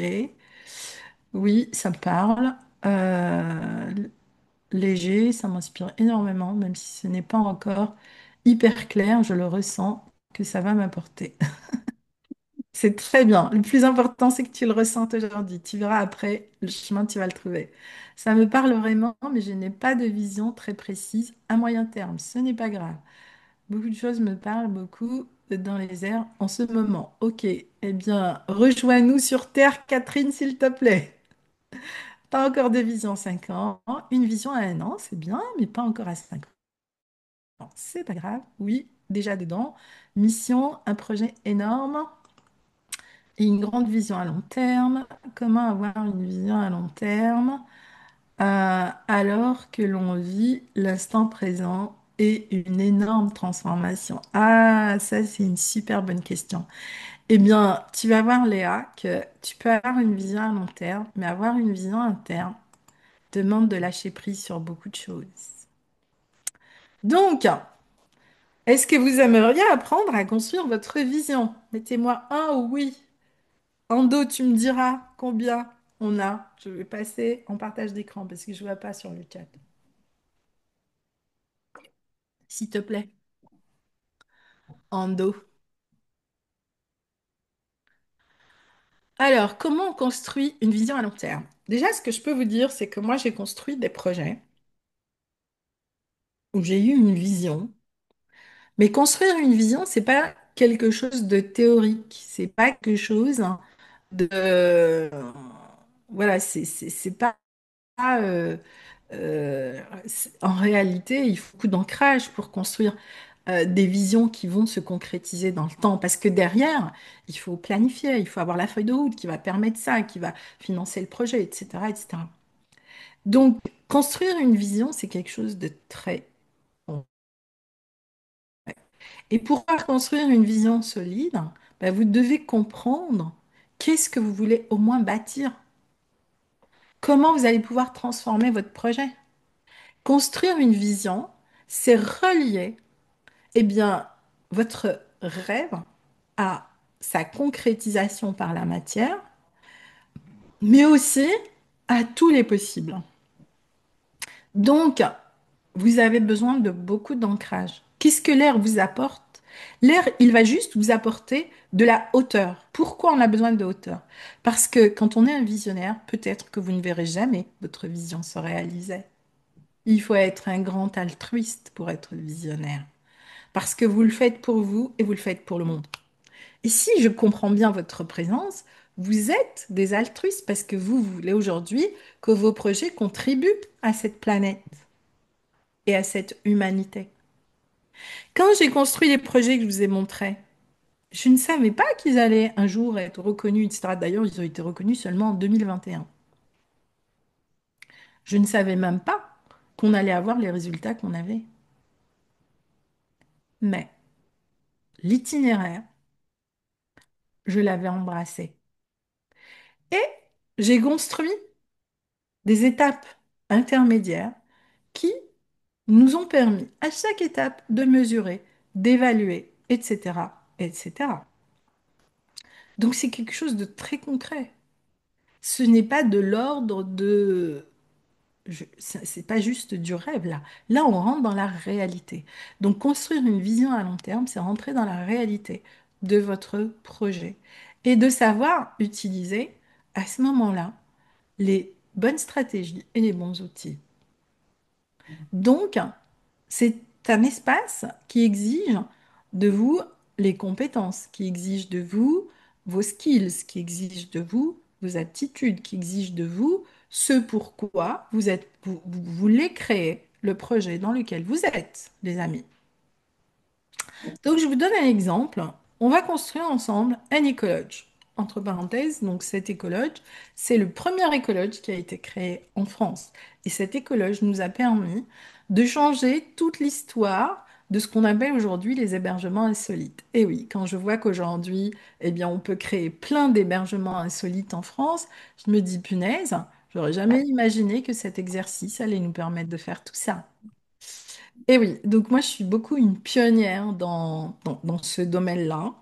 Speaker 2: Oui, ça me parle. Léger, ça m'inspire énormément, même si ce n'est pas encore hyper clair, je le ressens que ça va m'apporter. C'est très bien. Le plus important, c'est que tu le ressentes aujourd'hui. Tu verras après, le chemin, tu vas le trouver. Ça me parle vraiment, mais je n'ai pas de vision très précise à moyen terme. Ce n'est pas grave. Beaucoup de choses me parlent beaucoup dans les airs en ce moment. Ok, eh bien, rejoins-nous sur Terre, Catherine, s'il te plaît. Pas encore de vision 5 ans. Une vision à 1 an, c'est bien, mais pas encore à 5 ans. C'est pas grave. Oui, déjà dedans. Mission, un projet énorme. Et une grande vision à long terme. Comment avoir une vision à long terme alors que l'on vit l'instant présent et une énorme transformation? Ah, ça, c'est une super bonne question. Eh bien, tu vas voir, Léa, que tu peux avoir une vision à long terme, mais avoir une vision à terme demande de lâcher prise sur beaucoup de choses. Donc, est-ce que vous aimeriez apprendre à construire votre vision? Mettez-moi un oui. Ando, tu me diras combien on a. Je vais passer en partage d'écran parce que je ne vois pas sur le chat. S'il te plaît. Ando. Alors, comment on construit une vision à long terme? Déjà, ce que je peux vous dire, c'est que moi, j'ai construit des projets où j'ai eu une vision. Mais construire une vision, c'est pas quelque chose de théorique. C'est pas quelque chose de... Voilà, c'est pas... en réalité, il faut beaucoup d'ancrage pour construire des visions qui vont se concrétiser dans le temps. Parce que derrière, il faut planifier, il faut avoir la feuille de route qui va permettre ça, qui va financer le projet, etc., etc. Donc, construire une vision, c'est quelque chose de très bon. Et pour pouvoir construire une vision solide, ben, vous devez comprendre qu'est-ce que vous voulez au moins bâtir, comment vous allez pouvoir transformer votre projet. Construire une vision, c'est relier, eh bien, votre rêve à sa concrétisation par la matière, mais aussi à tous les possibles. Donc, vous avez besoin de beaucoup d'ancrage. Qu'est-ce que l'air vous apporte? L'air, il va juste vous apporter de la hauteur. Pourquoi on a besoin de hauteur? Parce que quand on est un visionnaire, peut-être que vous ne verrez jamais votre vision se réaliser. Il faut être un grand altruiste pour être visionnaire. Parce que vous le faites pour vous et vous le faites pour le monde. Et si je comprends bien votre présence, vous êtes des altruistes parce que vous voulez aujourd'hui que vos projets contribuent à cette planète et à cette humanité. Quand j'ai construit les projets que je vous ai montrés, je ne savais pas qu'ils allaient un jour être reconnus, etc. D'ailleurs, ils ont été reconnus seulement en 2021. Je ne savais même pas qu'on allait avoir les résultats qu'on avait. Mais l'itinéraire, je l'avais embrassé. Et j'ai construit des étapes intermédiaires qui nous ont permis à chaque étape de mesurer, d'évaluer, etc., etc. Donc c'est quelque chose de très concret. Ce n'est pas de l'ordre de... C'est pas juste du rêve là. Là, on rentre dans la réalité. Donc construire une vision à long terme, c'est rentrer dans la réalité de votre projet et de savoir utiliser à ce moment-là les bonnes stratégies et les bons outils. Donc, c'est un espace qui exige de vous les compétences, qui exige de vous vos skills, qui exige de vous vos aptitudes, qui exige de vous ce pourquoi vous voulez créer le projet dans lequel vous êtes, les amis. Donc, je vous donne un exemple. On va construire ensemble un écologe. Entre parenthèses, donc cet écologe, c'est le premier écologe qui a été créé en France. Et cet écologe nous a permis de changer toute l'histoire de ce qu'on appelle aujourd'hui les hébergements insolites. Et oui, quand je vois qu'aujourd'hui, eh bien, on peut créer plein d'hébergements insolites en France, je me dis, punaise, j'aurais jamais imaginé que cet exercice allait nous permettre de faire tout ça. Et oui, donc moi je suis beaucoup une pionnière dans ce domaine-là.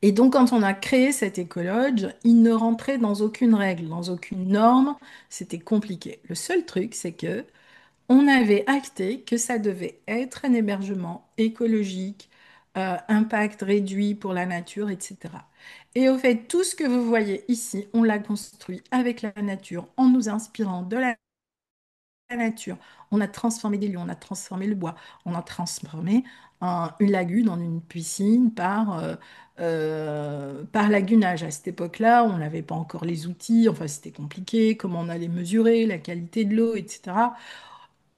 Speaker 2: Et donc quand on a créé cet écologe, il ne rentrait dans aucune règle, dans aucune norme, c'était compliqué. Le seul truc, c'est que on avait acté que ça devait être un hébergement écologique, impact réduit pour la nature, etc. Et au fait, tout ce que vous voyez ici, on l'a construit avec la nature, en nous inspirant de la nature. On a transformé des lieux, on a transformé le bois, on a transformé une lagune en une piscine par lagunage. À cette époque-là, on n'avait pas encore les outils, enfin c'était compliqué, comment on allait mesurer la qualité de l'eau, etc.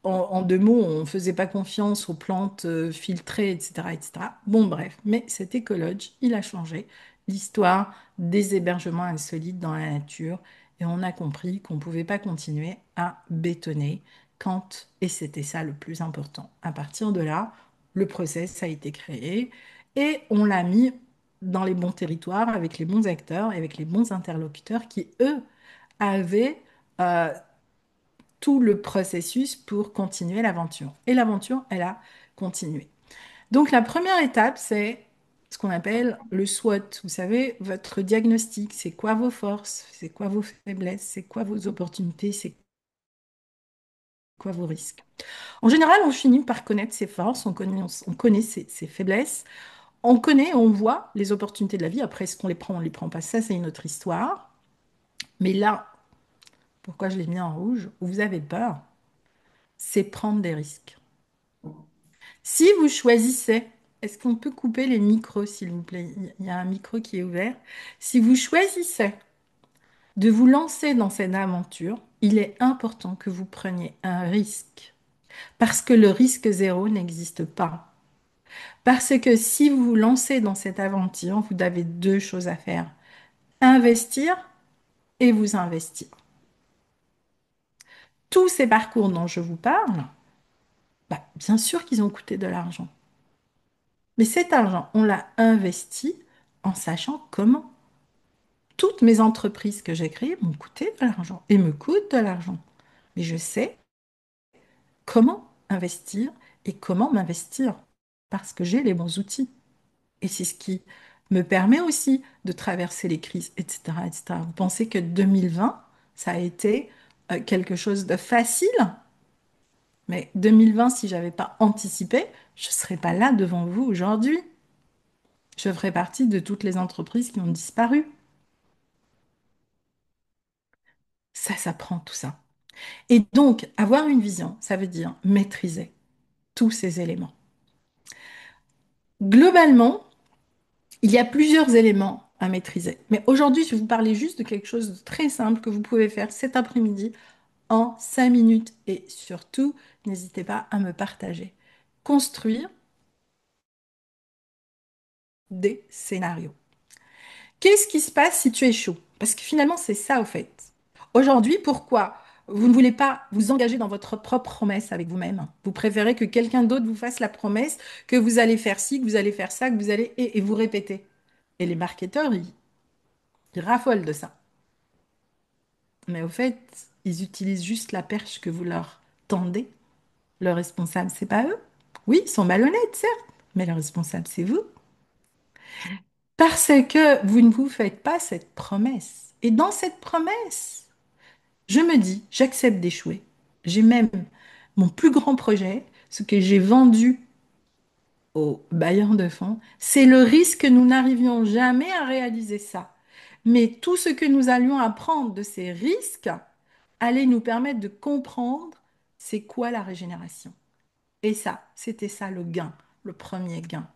Speaker 2: En deux mots, on ne faisait pas confiance aux plantes filtrées, etc., etc. Bon, bref, mais cet écologe, il a changé l'histoire des hébergements insolites dans la nature et on a compris qu'on ne pouvait pas continuer à bétonner et c'était ça le plus important. À partir de là, le process a été créé et on l'a mis dans les bons territoires avec les bons acteurs et avec les bons interlocuteurs qui, eux, avaient euh, tout le processus pour continuer l'aventure. Et l'aventure, elle a continué. Donc la première étape, c'est ce qu'on appelle le SWOT. Vous savez, votre diagnostic, c'est quoi vos forces, c'est quoi vos faiblesses, c'est quoi vos opportunités, c'est quoi vos risques. En général, on finit par connaître ses forces, on connaît ses faiblesses, on connaît, on voit les opportunités de la vie. Après, est-ce qu'on les prend, on les prend pas, ça c'est une autre histoire. Mais là, pourquoi je l'ai mis en rouge, où vous avez peur, c'est prendre des risques. Si vous choisissez, est-ce qu'on peut couper les micros, s'il vous plaît? Il y a un micro qui est ouvert. Si vous choisissez de vous lancer dans cette aventure, il est important que vous preniez un risque. Parce que le risque zéro n'existe pas. Parce que si vous vous lancez dans cette aventure, vous avez deux choses à faire. Investir et vous investir. Tous ces parcours dont je vous parle, bah, bien sûr qu'ils ont coûté de l'argent. Mais cet argent, on l'a investi en sachant comment. Toutes mes entreprises que j'ai créées m'ont coûté de l'argent et me coûtent de l'argent. Mais je sais comment investir et comment m'investir parce que j'ai les bons outils. Et c'est ce qui me permet aussi de traverser les crises, etc., etc. Vous pensez que 2020, ça a été quelque chose de facile? Mais 2020, si j'avais pas anticipé, je ne serais pas là devant vous aujourd'hui. Je ferais partie de toutes les entreprises qui ont disparu. Ça s'apprend tout ça. Et donc, avoir une vision, ça veut dire maîtriser tous ces éléments. Globalement, il y a plusieurs éléments à maîtriser. Mais aujourd'hui, je vais vous parler juste de quelque chose de très simple que vous pouvez faire cet après-midi en 5 minutes. Et surtout, n'hésitez pas à me partager. Construire des scénarios. Qu'est-ce qui se passe si tu es chaud? Parce que finalement, c'est ça au fait. Aujourd'hui, pourquoi vous ne voulez pas vous engager dans votre propre promesse avec vous-même? Vous préférez que quelqu'un d'autre vous fasse la promesse que vous allez faire ci, que vous allez faire ça, que vous allez... Et vous répétez. Et les marketeurs, ils raffolent de ça. Mais au fait, ils utilisent juste la perche que vous leur tendez. Le responsable, c'est pas eux. Oui, ils sont malhonnêtes, certes, mais le responsable, c'est vous. Parce que vous ne vous faites pas cette promesse. Et dans cette promesse, je me dis, j'accepte d'échouer. J'ai même mon plus grand projet, ce que j'ai vendu aux bailleurs de fonds, c'est le risque que nous n'arrivions jamais à réaliser ça. Mais tout ce que nous allions apprendre de ces risques allait nous permettre de comprendre c'est quoi la régénération. Et ça, c'était ça le gain, le premier gain.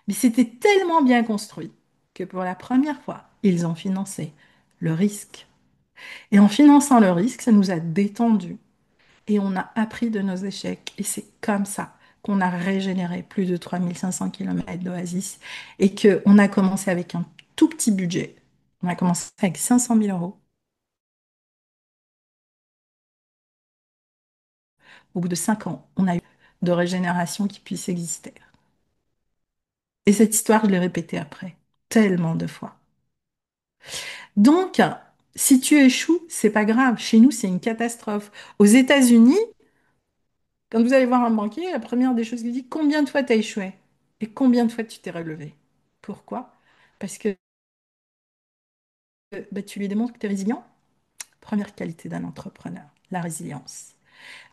Speaker 2: Mais c'était tellement bien construit que pour la première fois, ils ont financé le risque. Et en finançant le risque, ça nous a détendus et on a appris de nos échecs. Et c'est comme ça qu'on a régénéré plus de 3500 km d'Oasis et qu'on a commencé avec un tout petit budget. On a commencé avec 500 000 euros. Au bout de 5 ans, on a eu de régénération qui puisse exister. Et cette histoire, je l'ai répétée après, tellement de fois. Donc, si tu échoues, c'est pas grave. Chez nous, c'est une catastrophe. Aux États-Unis, quand vous allez voir un banquier, la première des choses qu'il dit, combien de fois tu as échoué? Et combien de fois tu t'es relevé? Pourquoi? Parce que bah, tu lui démontres que tu es résilient. Première qualité d'un entrepreneur, la résilience.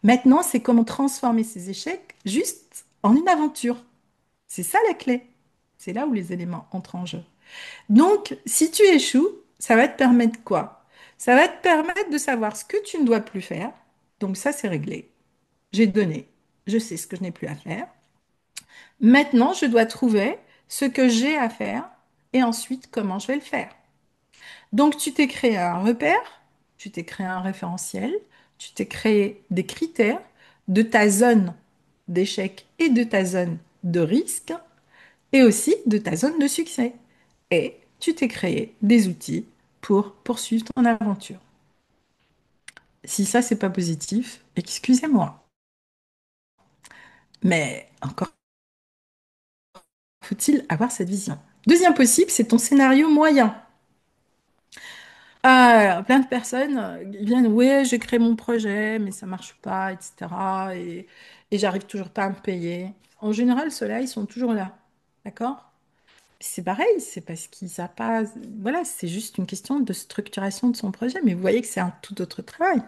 Speaker 2: Maintenant, c'est comment transformer ces échecs juste en une aventure. C'est ça la clé. C'est là où les éléments entrent en jeu. Donc, si tu échoues, ça va te permettre quoi? Ça va te permettre de savoir ce que tu ne dois plus faire. Donc ça, c'est réglé. J'ai donné. Je sais ce que je n'ai plus à faire. Maintenant, je dois trouver ce que j'ai à faire et ensuite comment je vais le faire. Donc, tu t'es créé un repère, tu t'es créé un référentiel, tu t'es créé des critères de ta zone d'échec et de ta zone de risque et aussi de ta zone de succès. Et tu t'es créé des outils pour poursuivre ton aventure. Si ça, c'est pas positif, excusez-moi. Mais encore faut-il avoir cette vision. Deuxième possible, c'est ton scénario moyen. Plein de personnes ils viennent, ouais, j'ai créé mon projet, mais ça marche pas, etc. Et j'arrive toujours pas à me payer. En général, ceux-là, ils sont toujours là. D'accord? C'est pareil, c'est parce qu'ils savent pas. Voilà, c'est juste une question de structuration de son projet, mais vous voyez que c'est un tout autre travail.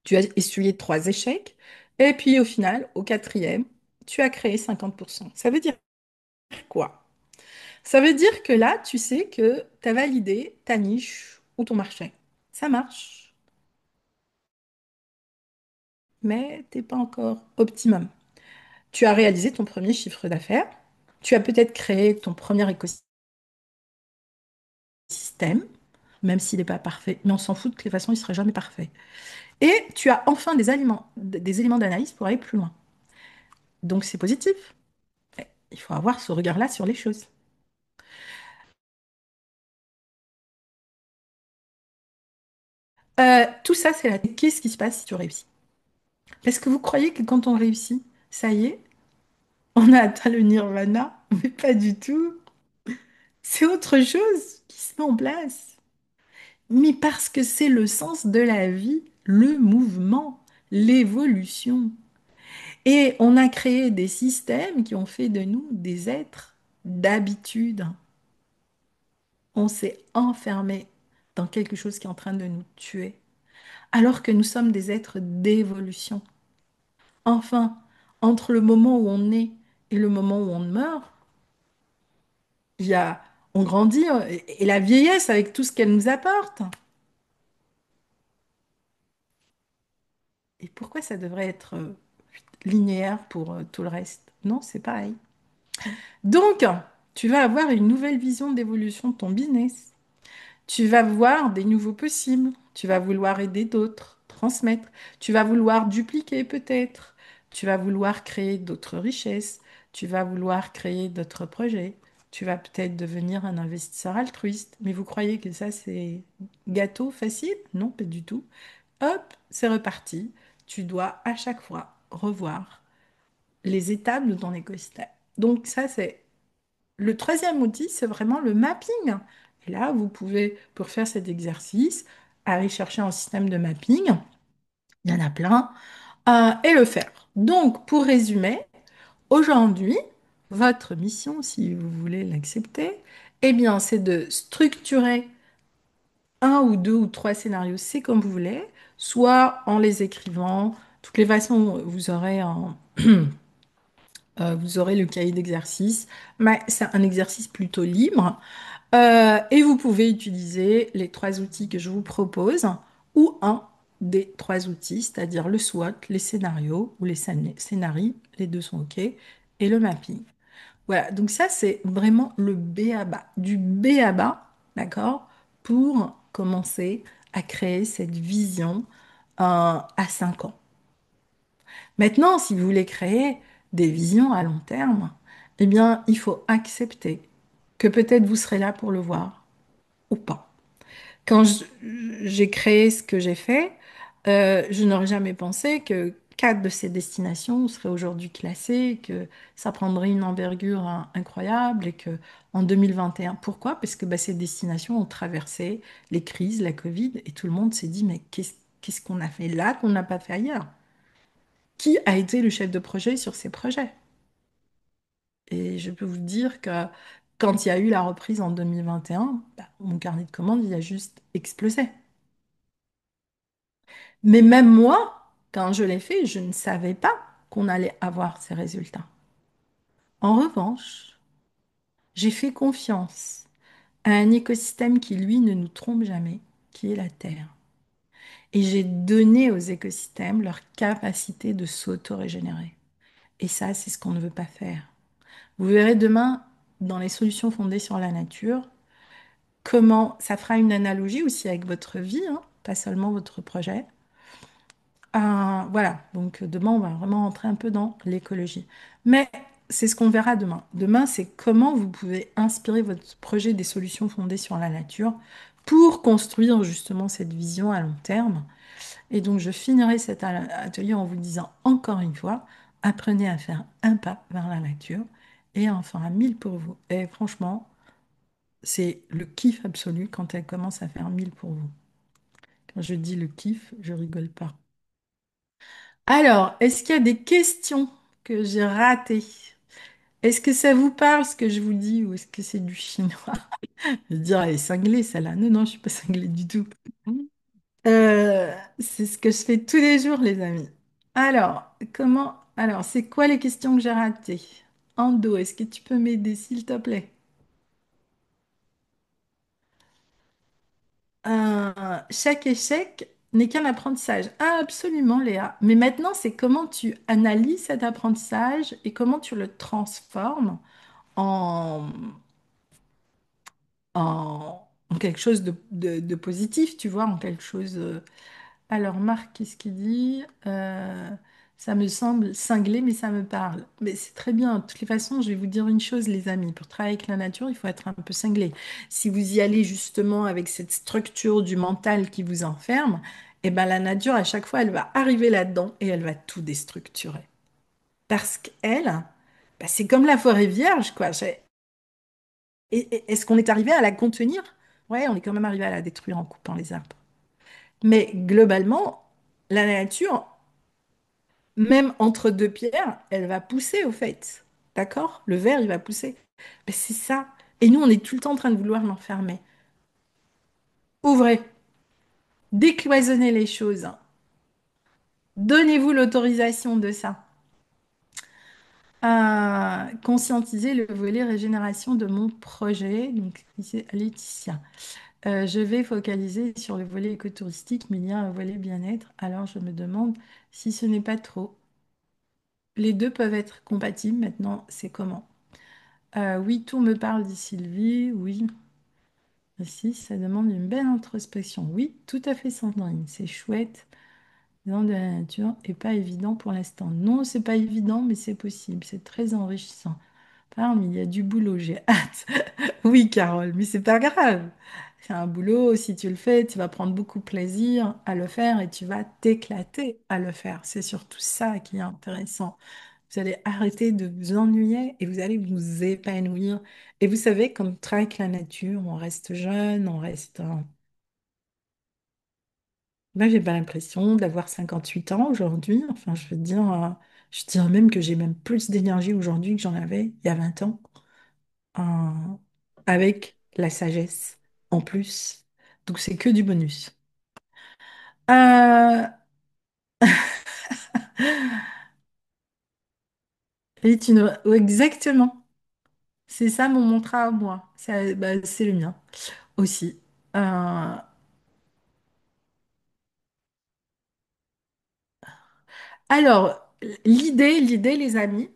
Speaker 2: Tu as essuyé trois échecs, et puis au final, au quatrième, tu as créé 50%. Ça veut dire quoi? Ça veut dire que là, tu sais que tu as validé ta niche ou ton marché. Ça marche, mais t'es pas encore optimum. Tu as réalisé ton premier chiffre d'affaires, tu as peut-être créé ton premier écosystème, même s'il n'est pas parfait, mais on s'en fout de toutes les façons, il ne sera jamais parfait. Et tu as enfin des éléments d'analyse pour aller plus loin. Donc c'est positif. Il faut avoir ce regard-là sur les choses. Tout ça, c'est la... Qu'est-ce qui se passe si tu réussis? Parce que vous croyez que quand on réussit, ça y est, on a atteint le nirvana, mais pas du tout. C'est autre chose qui se met en place. Mais parce que c'est le sens de la vie, le mouvement, l'évolution. Et on a créé des systèmes qui ont fait de nous des êtres d'habitude. On s'est enfermé dans quelque chose qui est en train de nous tuer, alors que nous sommes des êtres d'évolution. Enfin, entre le moment où on est et le moment où on meurt, il y a, on grandit et la vieillesse avec tout ce qu'elle nous apporte. Et pourquoi ça devrait être linéaire pour tout le reste? Non, c'est pareil. Donc, tu vas avoir une nouvelle vision d'évolution de ton business. Tu vas voir des nouveaux possibles. Tu vas vouloir aider d'autres, transmettre. Tu vas vouloir dupliquer peut-être. Tu vas vouloir créer d'autres richesses. Tu vas vouloir créer d'autres projets. Tu vas peut-être devenir un investisseur altruiste. Mais vous croyez que ça, c'est gâteau facile? Non, pas du tout. Hop, c'est reparti. Tu dois à chaque fois revoir les étapes de ton écosystème. Donc ça, c'est le troisième outil, c'est vraiment le mapping. Et là, vous pouvez, pour faire cet exercice, aller chercher un système de mapping, il y en a plein, et le faire. Donc, pour résumer, aujourd'hui, votre mission, si vous voulez l'accepter, eh bien, c'est de structurer un ou deux ou trois scénarios, c'est comme vous voulez, soit en les écrivant. Toutes les façons, vous aurez le cahier d'exercice, mais c'est un exercice plutôt libre. Et vous pouvez utiliser les trois outils que je vous propose, ou un des trois outils, c'est-à-dire le SWOT, les scénarios ou les scénarii, les deux sont OK, et le mapping. Voilà, donc ça, c'est vraiment le B à bas, du B à bas, d'accord, pour commencer à créer cette vision à 5 ans. Maintenant, si vous voulez créer des visions à long terme, eh bien, il faut accepter que peut-être vous serez là pour le voir ou pas. Quand j'ai créé ce que j'ai fait, je n'aurais jamais pensé que quatre de ces destinations seraient aujourd'hui classées, que ça prendrait une envergure incroyable et que en 2021, pourquoi? Parce que bah, ces destinations ont traversé les crises, la Covid, et tout le monde s'est dit, mais qu'est-ce qu'on a fait là qu'on n'a pas fait ailleurs? Qui a été le chef de projet sur ces projets? Et je peux vous dire que quand il y a eu la reprise en 2021, bah, mon carnet de commandes, il a juste explosé. Mais même moi, quand je l'ai fait, je ne savais pas qu'on allait avoir ces résultats. En revanche, j'ai fait confiance à un écosystème qui, lui, ne nous trompe jamais, qui est la Terre. Et j'ai donné aux écosystèmes leur capacité de s'auto-régénérer. Et ça, c'est ce qu'on ne veut pas faire. Vous verrez demain, dans les solutions fondées sur la nature, comment ça fera une analogie aussi avec votre vie, hein, pas seulement votre projet. Voilà, donc demain, on va vraiment rentrer un peu dans l'écologie. Mais c'est ce qu'on verra demain. Demain, c'est comment vous pouvez inspirer votre projet des solutions fondées sur la nature pour construire justement cette vision à long terme. Et donc, je finirai cet atelier en vous disant encore une fois, apprenez à faire un pas vers la nature et à en faire 1000 pour vous. Et franchement, c'est le kiff absolu quand elle commence à faire 1000 pour vous. Quand je dis le kiff, je rigole pas. Alors, est-ce qu'il y a des questions que j'ai ratées? Est-ce que ça vous parle ce que je vous dis ou est-ce que c'est du chinois? Je veux dire, elle est cinglée, celle-là. Non, non, je suis pas cinglée du tout. C'est ce que je fais tous les jours, les amis. Alors, Alors, c'est quoi les questions que j'ai ratées? Ando, est-ce que tu peux m'aider, s'il te plaît? Chaque échec n'est qu'un apprentissage. Ah, absolument, Léa. Mais maintenant, c'est comment tu analyses cet apprentissage et comment tu le transformes en, en quelque chose de positif, tu vois, en quelque chose. Alors, Marc, qu'est-ce qu'il dit? Ça me semble cinglé, mais ça me parle. Mais c'est très bien. De toutes les façons, je vais vous dire une chose, les amis. Pour travailler avec la nature, il faut être un peu cinglé. Si vous y allez justement avec cette structure du mental qui vous enferme, eh ben, la nature, à chaque fois, elle va arriver là-dedans et elle va tout déstructurer. Parce qu'elle, bah, c'est comme la forêt vierge, quoi. Est-ce qu'on est arrivé à la contenir? Ouais, on est quand même arrivé à la détruire en coupant les arbres. Mais globalement, la nature, même entre deux pierres, elle va pousser au fait. D'accord? Le verre, il va pousser. Ben, c'est ça. Et nous, on est tout le temps en train de vouloir l'enfermer. Ouvrez, décloisonnez les choses. Donnez-vous l'autorisation de ça. Conscientiser le volet régénération de mon projet. Donc, ici, Laetitia. Je vais focaliser sur le volet écotouristique, mais il y a un volet bien-être. Alors, je me demande si ce n'est pas trop. Les deux peuvent être compatibles. Maintenant, c'est comment? Oui, tout me parle, dit Sylvie. Oui, aussi, ça demande une belle introspection. Oui, tout à fait, Sandrine. C'est chouette. Dans de la nature et pas évident pour l'instant. Non, c'est pas évident, mais c'est possible. C'est très enrichissant. Parle, il y a du boulot, j'ai hâte. Oui, Carole, mais c'est pas grave. C'est un boulot, si tu le fais, tu vas prendre beaucoup de plaisir à le faire et tu vas t'éclater à le faire. C'est surtout ça qui est intéressant. Vous allez arrêter de vous ennuyer et vous allez vous épanouir. Et vous savez, comme travaille avec la nature, on reste jeune, on reste... Moi, j'ai pas l'impression d'avoir 58 ans aujourd'hui. Enfin, je veux dire, je dirais même que j'ai même plus d'énergie aujourd'hui que j'en avais il y a 20 ans, euh, avec la sagesse en plus. Donc, c'est que du bonus. Euh, et exactement. C'est ça mon mantra à moi. Bah, c'est le mien aussi. Euh, alors, l'idée, les amis,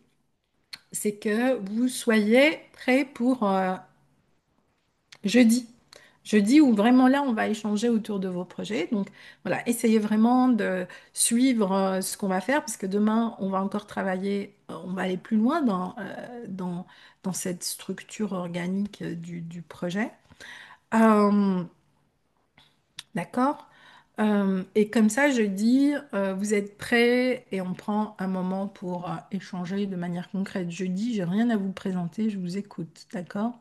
Speaker 2: c'est que vous soyez prêts pour jeudi. Jeudi où vraiment là, on va échanger autour de vos projets. Donc voilà, essayez vraiment de suivre ce qu'on va faire parce que demain, on va encore travailler, on va aller plus loin dans cette structure organique du projet. Euh, d'accord? Et comme ça, jeudi, vous êtes prêts et on prend un moment pour échanger de manière concrète. Jeudi, j'ai rien à vous présenter, je vous écoute, d'accord?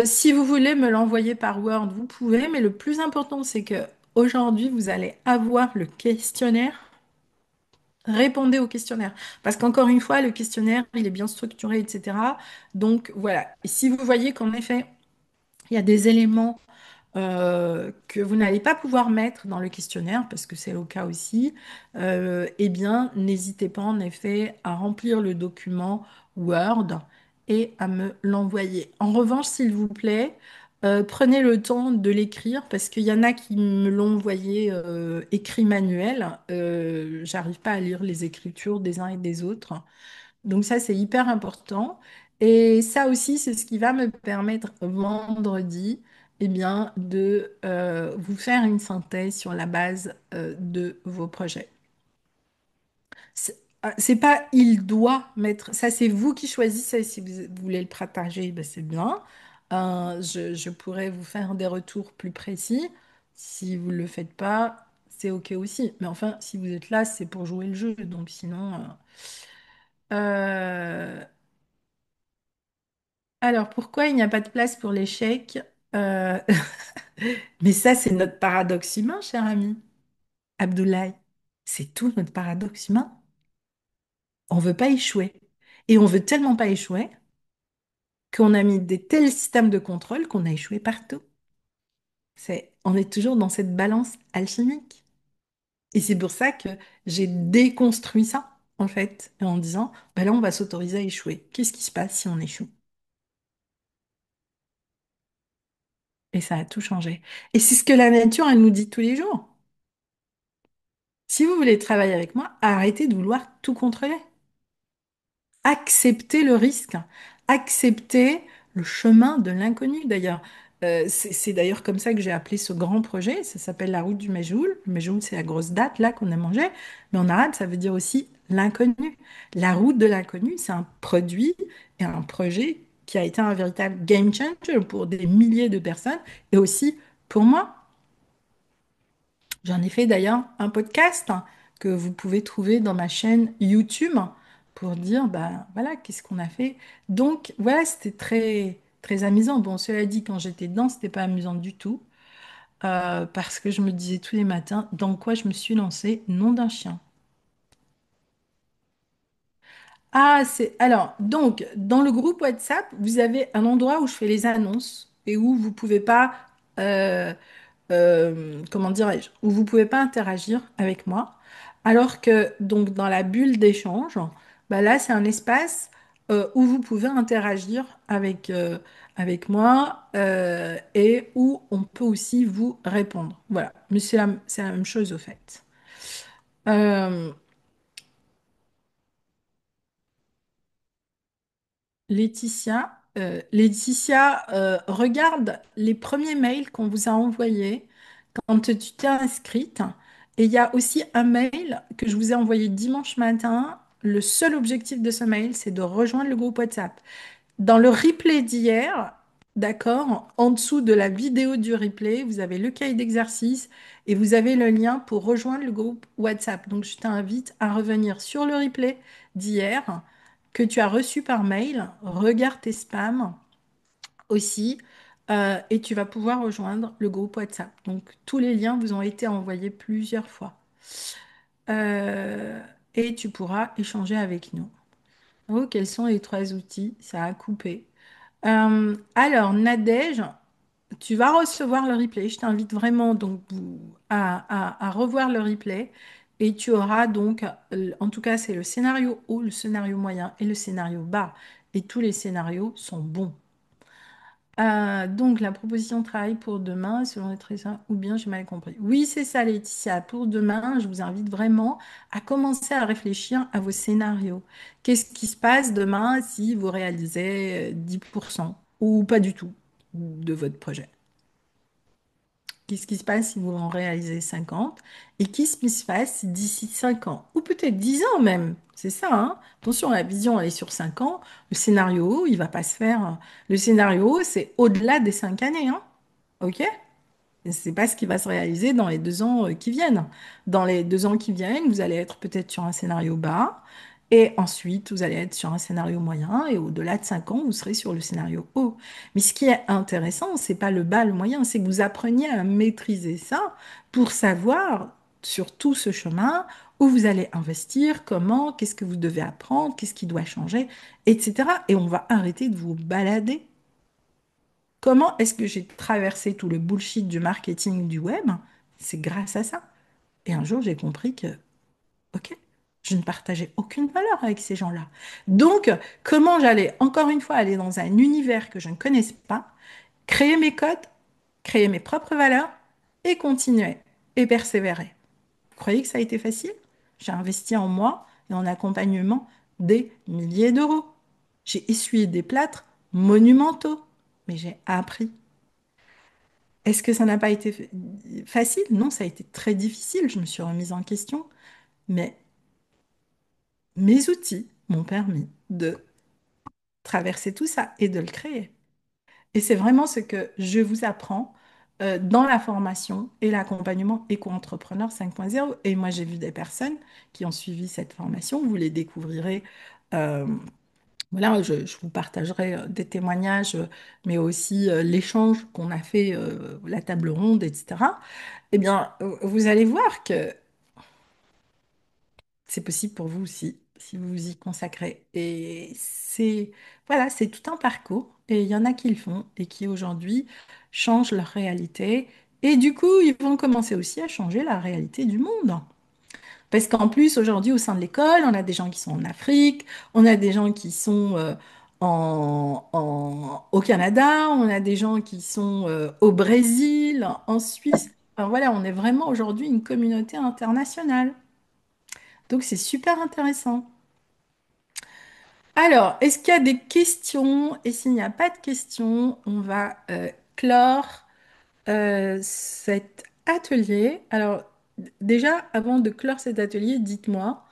Speaker 2: Si vous voulez me l'envoyer par Word, vous pouvez, mais le plus important, c'est que aujourd'hui, vous allez avoir le questionnaire. Répondez au questionnaire. Parce qu'encore une fois, le questionnaire, il est bien structuré, etc. Donc voilà. Et si vous voyez qu'en effet, il y a des éléments que vous n'allez pas pouvoir mettre dans le questionnaire, parce que c'est le cas aussi, eh bien, n'hésitez pas en effet à remplir le document Word et à me l'envoyer. En revanche, s'il vous plaît, prenez le temps de l'écrire, parce qu'il y en a qui me l'ont envoyé écrit manuel. J'arrive pas à lire les écritures des uns et des autres. Donc ça, c'est hyper important. Et ça aussi, c'est ce qui va me permettre vendredi, eh bien, de vous faire une synthèse sur la base de vos projets. C'est pas il doit mettre, ça c'est vous qui choisissez si vous voulez le partager, ben c'est bien. Je pourrais vous faire des retours plus précis. Si vous ne le faites pas, c'est OK aussi. Mais enfin, si vous êtes là, c'est pour jouer le jeu. Donc sinon... euh, Alors, pourquoi il n'y a pas de place pour l'échec? Euh, Mais ça, c'est notre paradoxe humain, cher ami. Abdoulaye, c'est tout notre paradoxe humain. On veut pas échouer. Et on veut tellement pas échouer qu'on a mis des tels systèmes de contrôle qu'on a échoué partout. On est toujours dans cette balance alchimique. Et c'est pour ça que j'ai déconstruit ça, en fait, en disant, bah là, on va s'autoriser à échouer. Qu'est-ce qui se passe si on échoue? Et ça a tout changé. Et c'est ce que la nature, elle nous dit tous les jours. Si vous voulez travailler avec moi, arrêtez de vouloir tout contrôler. Acceptez le risque, acceptez le chemin de l'inconnu d'ailleurs. C'est d'ailleurs comme ça que j'ai appelé ce grand projet. Ça s'appelle la route du Méjoul. Le Méjoul, c'est la grosse date là qu'on a mangé. Mais en arabe, ça veut dire aussi l'inconnu. La route de l'inconnu, c'est un produit et un projet qui a été un véritable game changer pour des milliers de personnes et aussi pour moi. J'en ai fait d'ailleurs un podcast que vous pouvez trouver dans ma chaîne YouTube pour dire, bah voilà, qu'est-ce qu'on a fait. Donc voilà, c'était très, très amusant. Bon, cela dit, quand j'étais dedans, c'était pas amusant du tout, parce que je me disais tous les matins, dans quoi je me suis lancée, nom d'un chien. Ah, c'est... Alors, donc, dans le groupe WhatsApp, vous avez un endroit où je fais les annonces et où vous pouvez pas... euh, comment dirais-je, où vous pouvez pas interagir avec moi. Alors que donc dans la bulle d'échange, bah là c'est un espace où vous pouvez interagir avec moi et où on peut aussi vous répondre. Voilà, mais c'est la même chose au fait. Euh, Laetitia, regarde les premiers mails qu'on vous a envoyés quand tu t'es inscrite. Et il y a aussi un mail que je vous ai envoyé dimanche matin. Le seul objectif de ce mail, c'est de rejoindre le groupe WhatsApp. Dans le replay d'hier, d'accord, en dessous de la vidéo du replay, vous avez le cahier d'exercice et vous avez le lien pour rejoindre le groupe WhatsApp. Donc, je t'invite à revenir sur le replay d'hier que tu as reçu par mail. Regarde tes spams aussi et tu vas pouvoir rejoindre le groupe WhatsApp. Donc, tous les liens vous ont été envoyés plusieurs fois. Euh, et tu pourras échanger avec nous. Oh, quels sont les trois outils? Ça a coupé. Alors, Nadège, tu vas recevoir le replay. Je t'invite vraiment donc à revoir le replay. Et tu auras donc, en tout cas, c'est le scénario haut, le scénario moyen et le scénario bas. Et tous les scénarios sont bons. Donc, la proposition de travail pour demain, selon les trésors, ou bien j'ai mal compris. Oui, c'est ça, Laetitia. Pour demain, je vous invite vraiment à commencer à réfléchir à vos scénarios. Qu'est-ce qui se passe demain si vous réalisez 10% ou pas du tout de votre projet? Qu'est-ce qui se passe si vous en réalisez 50? Et qu'est-ce qui se passe d'ici 5 ans? Ou peut-être 10 ans même. C'est ça, hein? Attention, la vision, elle est sur 5 ans. Le scénario, il va pas se faire. Le scénario, c'est au-delà des 5 années, hein? OK? C'est pas ce qui va se réaliser dans les 2 ans qui viennent. Dans les 2 ans qui viennent, vous allez être peut-être sur un scénario bas, et ensuite vous allez être sur un scénario moyen, et au-delà de 5 ans, vous serez sur le scénario haut. Mais ce qui est intéressant, c'est pas le bas, le moyen, c'est que vous appreniez à maîtriser ça pour savoir sur tout ce chemin où vous allez investir, comment, qu'est-ce que vous devez apprendre, qu'est-ce qui doit changer, etc. Et on va arrêter de vous balader. Comment est-ce que j'ai traversé tout le bullshit du marketing du web? C'est grâce à ça. Et un jour, j'ai compris que, OK, je ne partageais aucune valeur avec ces gens-là. Donc, comment j'allais, encore une fois, aller dans un univers que je ne connaissais pas, créer mes codes, créer mes propres valeurs et continuer et persévérer. Vous croyez que ça a été facile? J'ai investi en moi et en accompagnement des milliers d'euros. J'ai essuyé des plâtres monumentaux, mais j'ai appris. Est-ce que ça n'a pas été facile? Non, ça a été très difficile. Je me suis remise en question. Mais mes outils m'ont permis de traverser tout ça et de le créer. Et c'est vraiment ce que je vous apprends dans la formation et l'accompagnement éco-entrepreneur 5.0. Et moi, j'ai vu des personnes qui ont suivi cette formation. Vous les découvrirez. euh, voilà, je vous partagerai des témoignages, mais aussi l'échange qu'on a fait, la table ronde, etc. Eh bien, vous allez voir que c'est possible pour vous aussi, si vous vous y consacrez. Et c'est, voilà, c'est tout un parcours. Et il y en a qui le font et qui aujourd'hui changent leur réalité. Et du coup, ils vont commencer aussi à changer la réalité du monde. Parce qu'en plus, aujourd'hui, au sein de l'école, on a des gens qui sont en Afrique, on a des gens qui sont au Canada, on a des gens qui sont au Brésil, en Suisse. Enfin, voilà, on est vraiment aujourd'hui une communauté internationale. Donc, c'est super intéressant. Alors, est-ce qu'il y a des questions? Et s'il n'y a pas de questions, on va clore cet atelier. Alors, déjà, avant de clore cet atelier, dites-moi,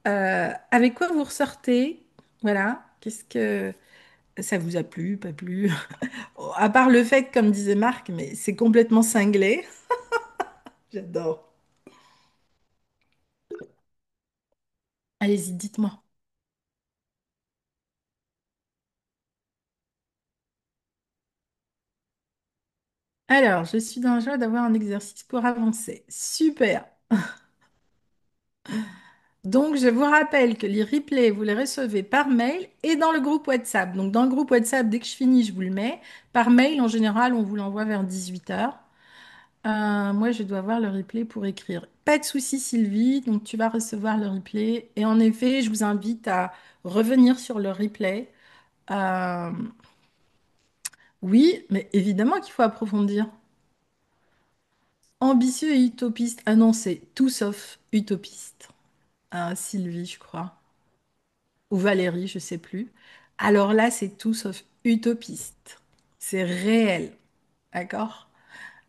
Speaker 2: avec quoi vous ressortez? Voilà, qu'est-ce que ça vous a plu, pas plu? À part le fait, que, comme disait Marc, mais c'est complètement cinglé. J'adore. Allez-y, dites-moi. Alors, je suis dans la joie d'avoir un exercice pour avancer. Super. Donc, je vous rappelle que les replays, vous les recevez par mail et dans le groupe WhatsApp. Donc, dans le groupe WhatsApp, dès que je finis, je vous le mets. Par mail, en général, on vous l'envoie vers 18 heures. Moi, je dois voir le replay pour écrire. Pas de souci, Sylvie. Donc, tu vas recevoir le replay. Et en effet, je vous invite à revenir sur le replay. Euh, oui, mais évidemment qu'il faut approfondir. Ambitieux et utopiste. Ah non, c'est tout sauf utopiste. Sylvie, je crois. Ou Valérie, je sais plus. Alors là, c'est tout sauf utopiste. C'est réel, d'accord?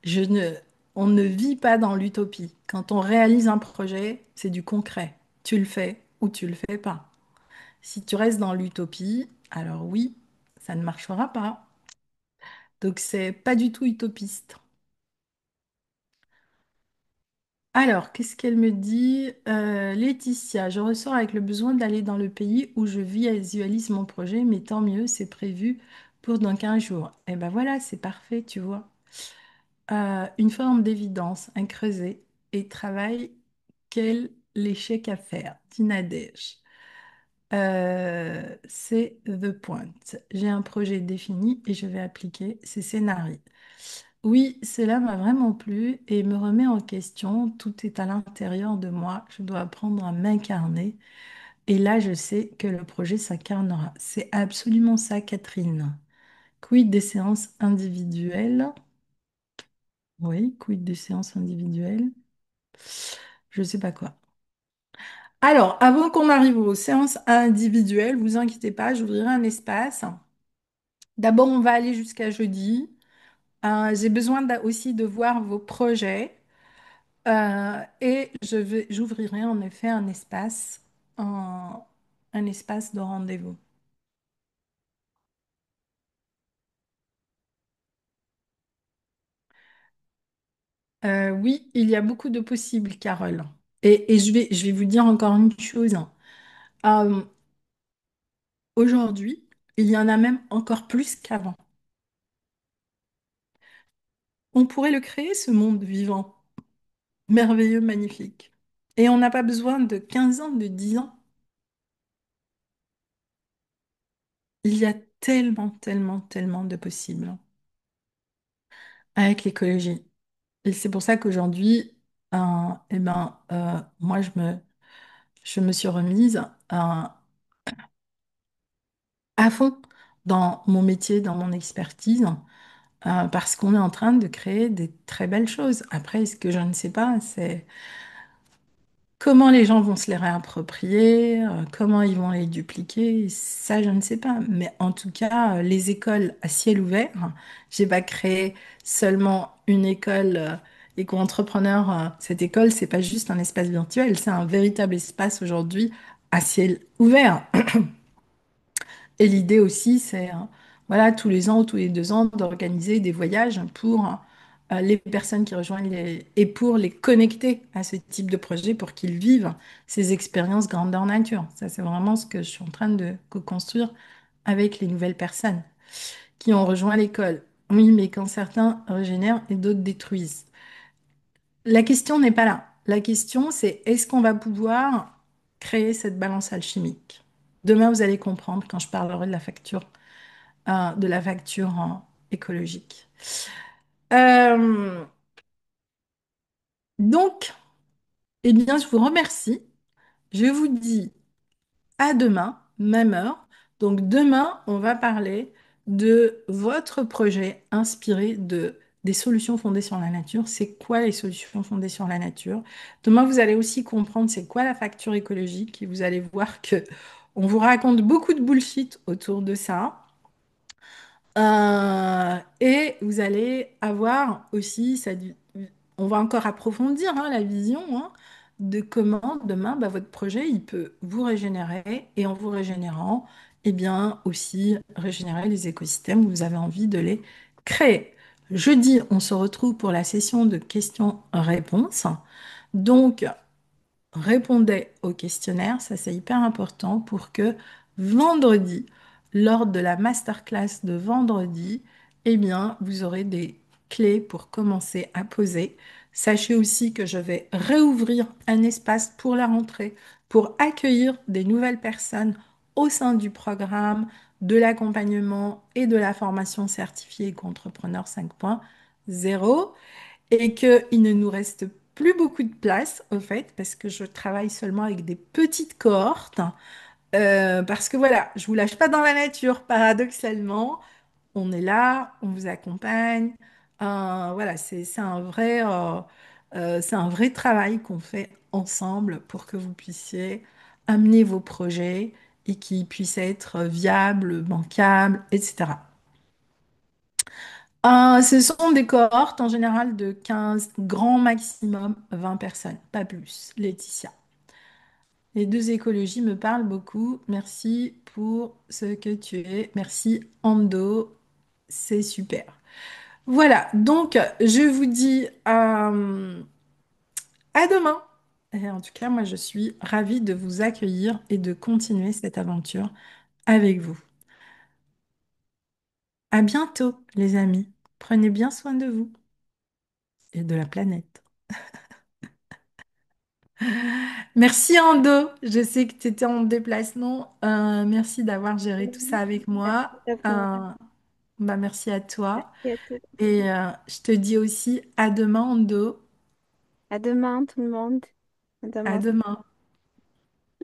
Speaker 2: Je ne, on ne vit pas dans l'utopie. Quand on réalise un projet, c'est du concret. Tu le fais ou tu le fais pas. Si tu restes dans l'utopie, alors oui, ça ne marchera pas. Donc c'est pas du tout utopiste. Alors, qu'est-ce qu'elle me dit? Laetitia, je ressors avec le besoin d'aller dans le pays où je visualise mon projet, mais tant mieux, c'est prévu pour dans 15 jours. Et ben voilà, c'est parfait, tu vois. Une forme d'évidence, un creuset et travail, quel échec à faire, dit Nadège. C'est the point. J'ai un projet défini et je vais appliquer ces scénarios. Oui, cela m'a vraiment plu et me remet en question. Tout est à l'intérieur de moi. Je dois apprendre à m'incarner. Et là, je sais que le projet s'incarnera. C'est absolument ça, Catherine. Quid des séances individuelles? Oui, quid des séances individuelles? Je sais pas quoi. Alors, avant qu'on arrive aux séances individuelles, vous inquiétez pas, j'ouvrirai un espace. D'abord, on va aller jusqu'à jeudi. J'ai besoin aussi de voir vos projets. Et j'ouvrirai en effet un, un espace de rendez-vous. Oui, il y a beaucoup de possibles, Carole. Et je vais vous dire encore une chose. Euh, Aujourd'hui, il y en a même encore plus qu'avant. On pourrait le créer, ce monde vivant, merveilleux, magnifique. Et on n'a pas besoin de 15 ans, de 10 ans. Il y a tellement, tellement, tellement de possibles avec l'écologie. Et c'est pour ça qu'aujourd'hui, moi, je me suis remise à fond dans mon métier, dans mon expertise, parce qu'on est en train de créer des très belles choses. Après, ce que je ne sais pas, c'est comment les gens vont se les réapproprier, comment ils vont les dupliquer, ça, je ne sais pas. Mais en tout cas, les écoles à ciel ouvert, j'ai pas créé seulement une école éco-entrepreneur. Cette école, c'est pas juste un espace virtuel, c'est un véritable espace aujourd'hui à ciel ouvert. Et l'idée aussi, c'est voilà, tous les ans ou tous les 2 ans d'organiser des voyages pour les personnes qui rejoignent et pour les connecter à ce type de projet pour qu'ils vivent ces expériences grandeur nature. Ça, c'est vraiment ce que je suis en train de co-construire avec les nouvelles personnes qui ont rejoint l'école. Oui, mais quand certains régénèrent et d'autres détruisent. La question n'est pas là. La question, c'est est-ce qu'on va pouvoir créer cette balance alchimique? Demain, vous allez comprendre quand je parlerai de la facture écologique. Euh, donc, eh bien, je vous remercie. Je vous dis à demain, même heure. Donc, demain, on va parler de votre projet inspiré des solutions fondées sur la nature. C'est quoi les solutions fondées sur la nature? Demain, vous allez aussi comprendre c'est quoi la facture écologique et vous allez voir que on vous raconte beaucoup de bullshit autour de ça. Et vous allez avoir aussi, on va encore approfondir la vision de comment demain votre projet il peut vous régénérer et en vous régénérant, eh bien aussi régénérer les écosystèmes où vous avez envie de les créer. Jeudi, on se retrouve pour la session de questions-réponses. Donc, répondez au questionnaire, ça c'est hyper important pour que vendredi, lors de la masterclass de vendredi, eh bien, vous aurez des clés pour commencer à poser. Sachez aussi que je vais réouvrir un espace pour la rentrée, pour accueillir des nouvelles personnes au sein du programme, de l'accompagnement et de la formation certifiée Entrepreneur 5.0 et qu'il ne nous reste plus beaucoup de place, au fait, parce que je travaille seulement avec des petites cohortes. Parce que voilà, je vous lâche pas dans la nature, paradoxalement. On est là, on vous accompagne. Voilà, c'est un vrai travail qu'on fait ensemble pour que vous puissiez amener vos projets et qu'ils puissent être viables, bancables, etc. Ce sont des cohortes en général de 15, grand maximum 20 personnes, pas plus. Laetitia. Les deux écologies me parlent beaucoup. Merci pour ce que tu es. Merci Ando, c'est super. Voilà, donc je vous dis à demain. Et en tout cas, moi, je suis ravie de vous accueillir et de continuer cette aventure avec vous. À bientôt, les amis. Prenez bien soin de vous et de la planète. Merci Ando. Je sais que tu étais en déplacement. Merci d'avoir géré tout ça
Speaker 1: Oui,
Speaker 2: avec
Speaker 1: merci
Speaker 2: moi.
Speaker 1: à vous.
Speaker 2: Bah, merci à toi.
Speaker 1: Merci à tous.
Speaker 2: Et je te dis aussi à demain Ando.
Speaker 1: À demain, tout le monde. À
Speaker 2: À
Speaker 1: demain.
Speaker 2: demain.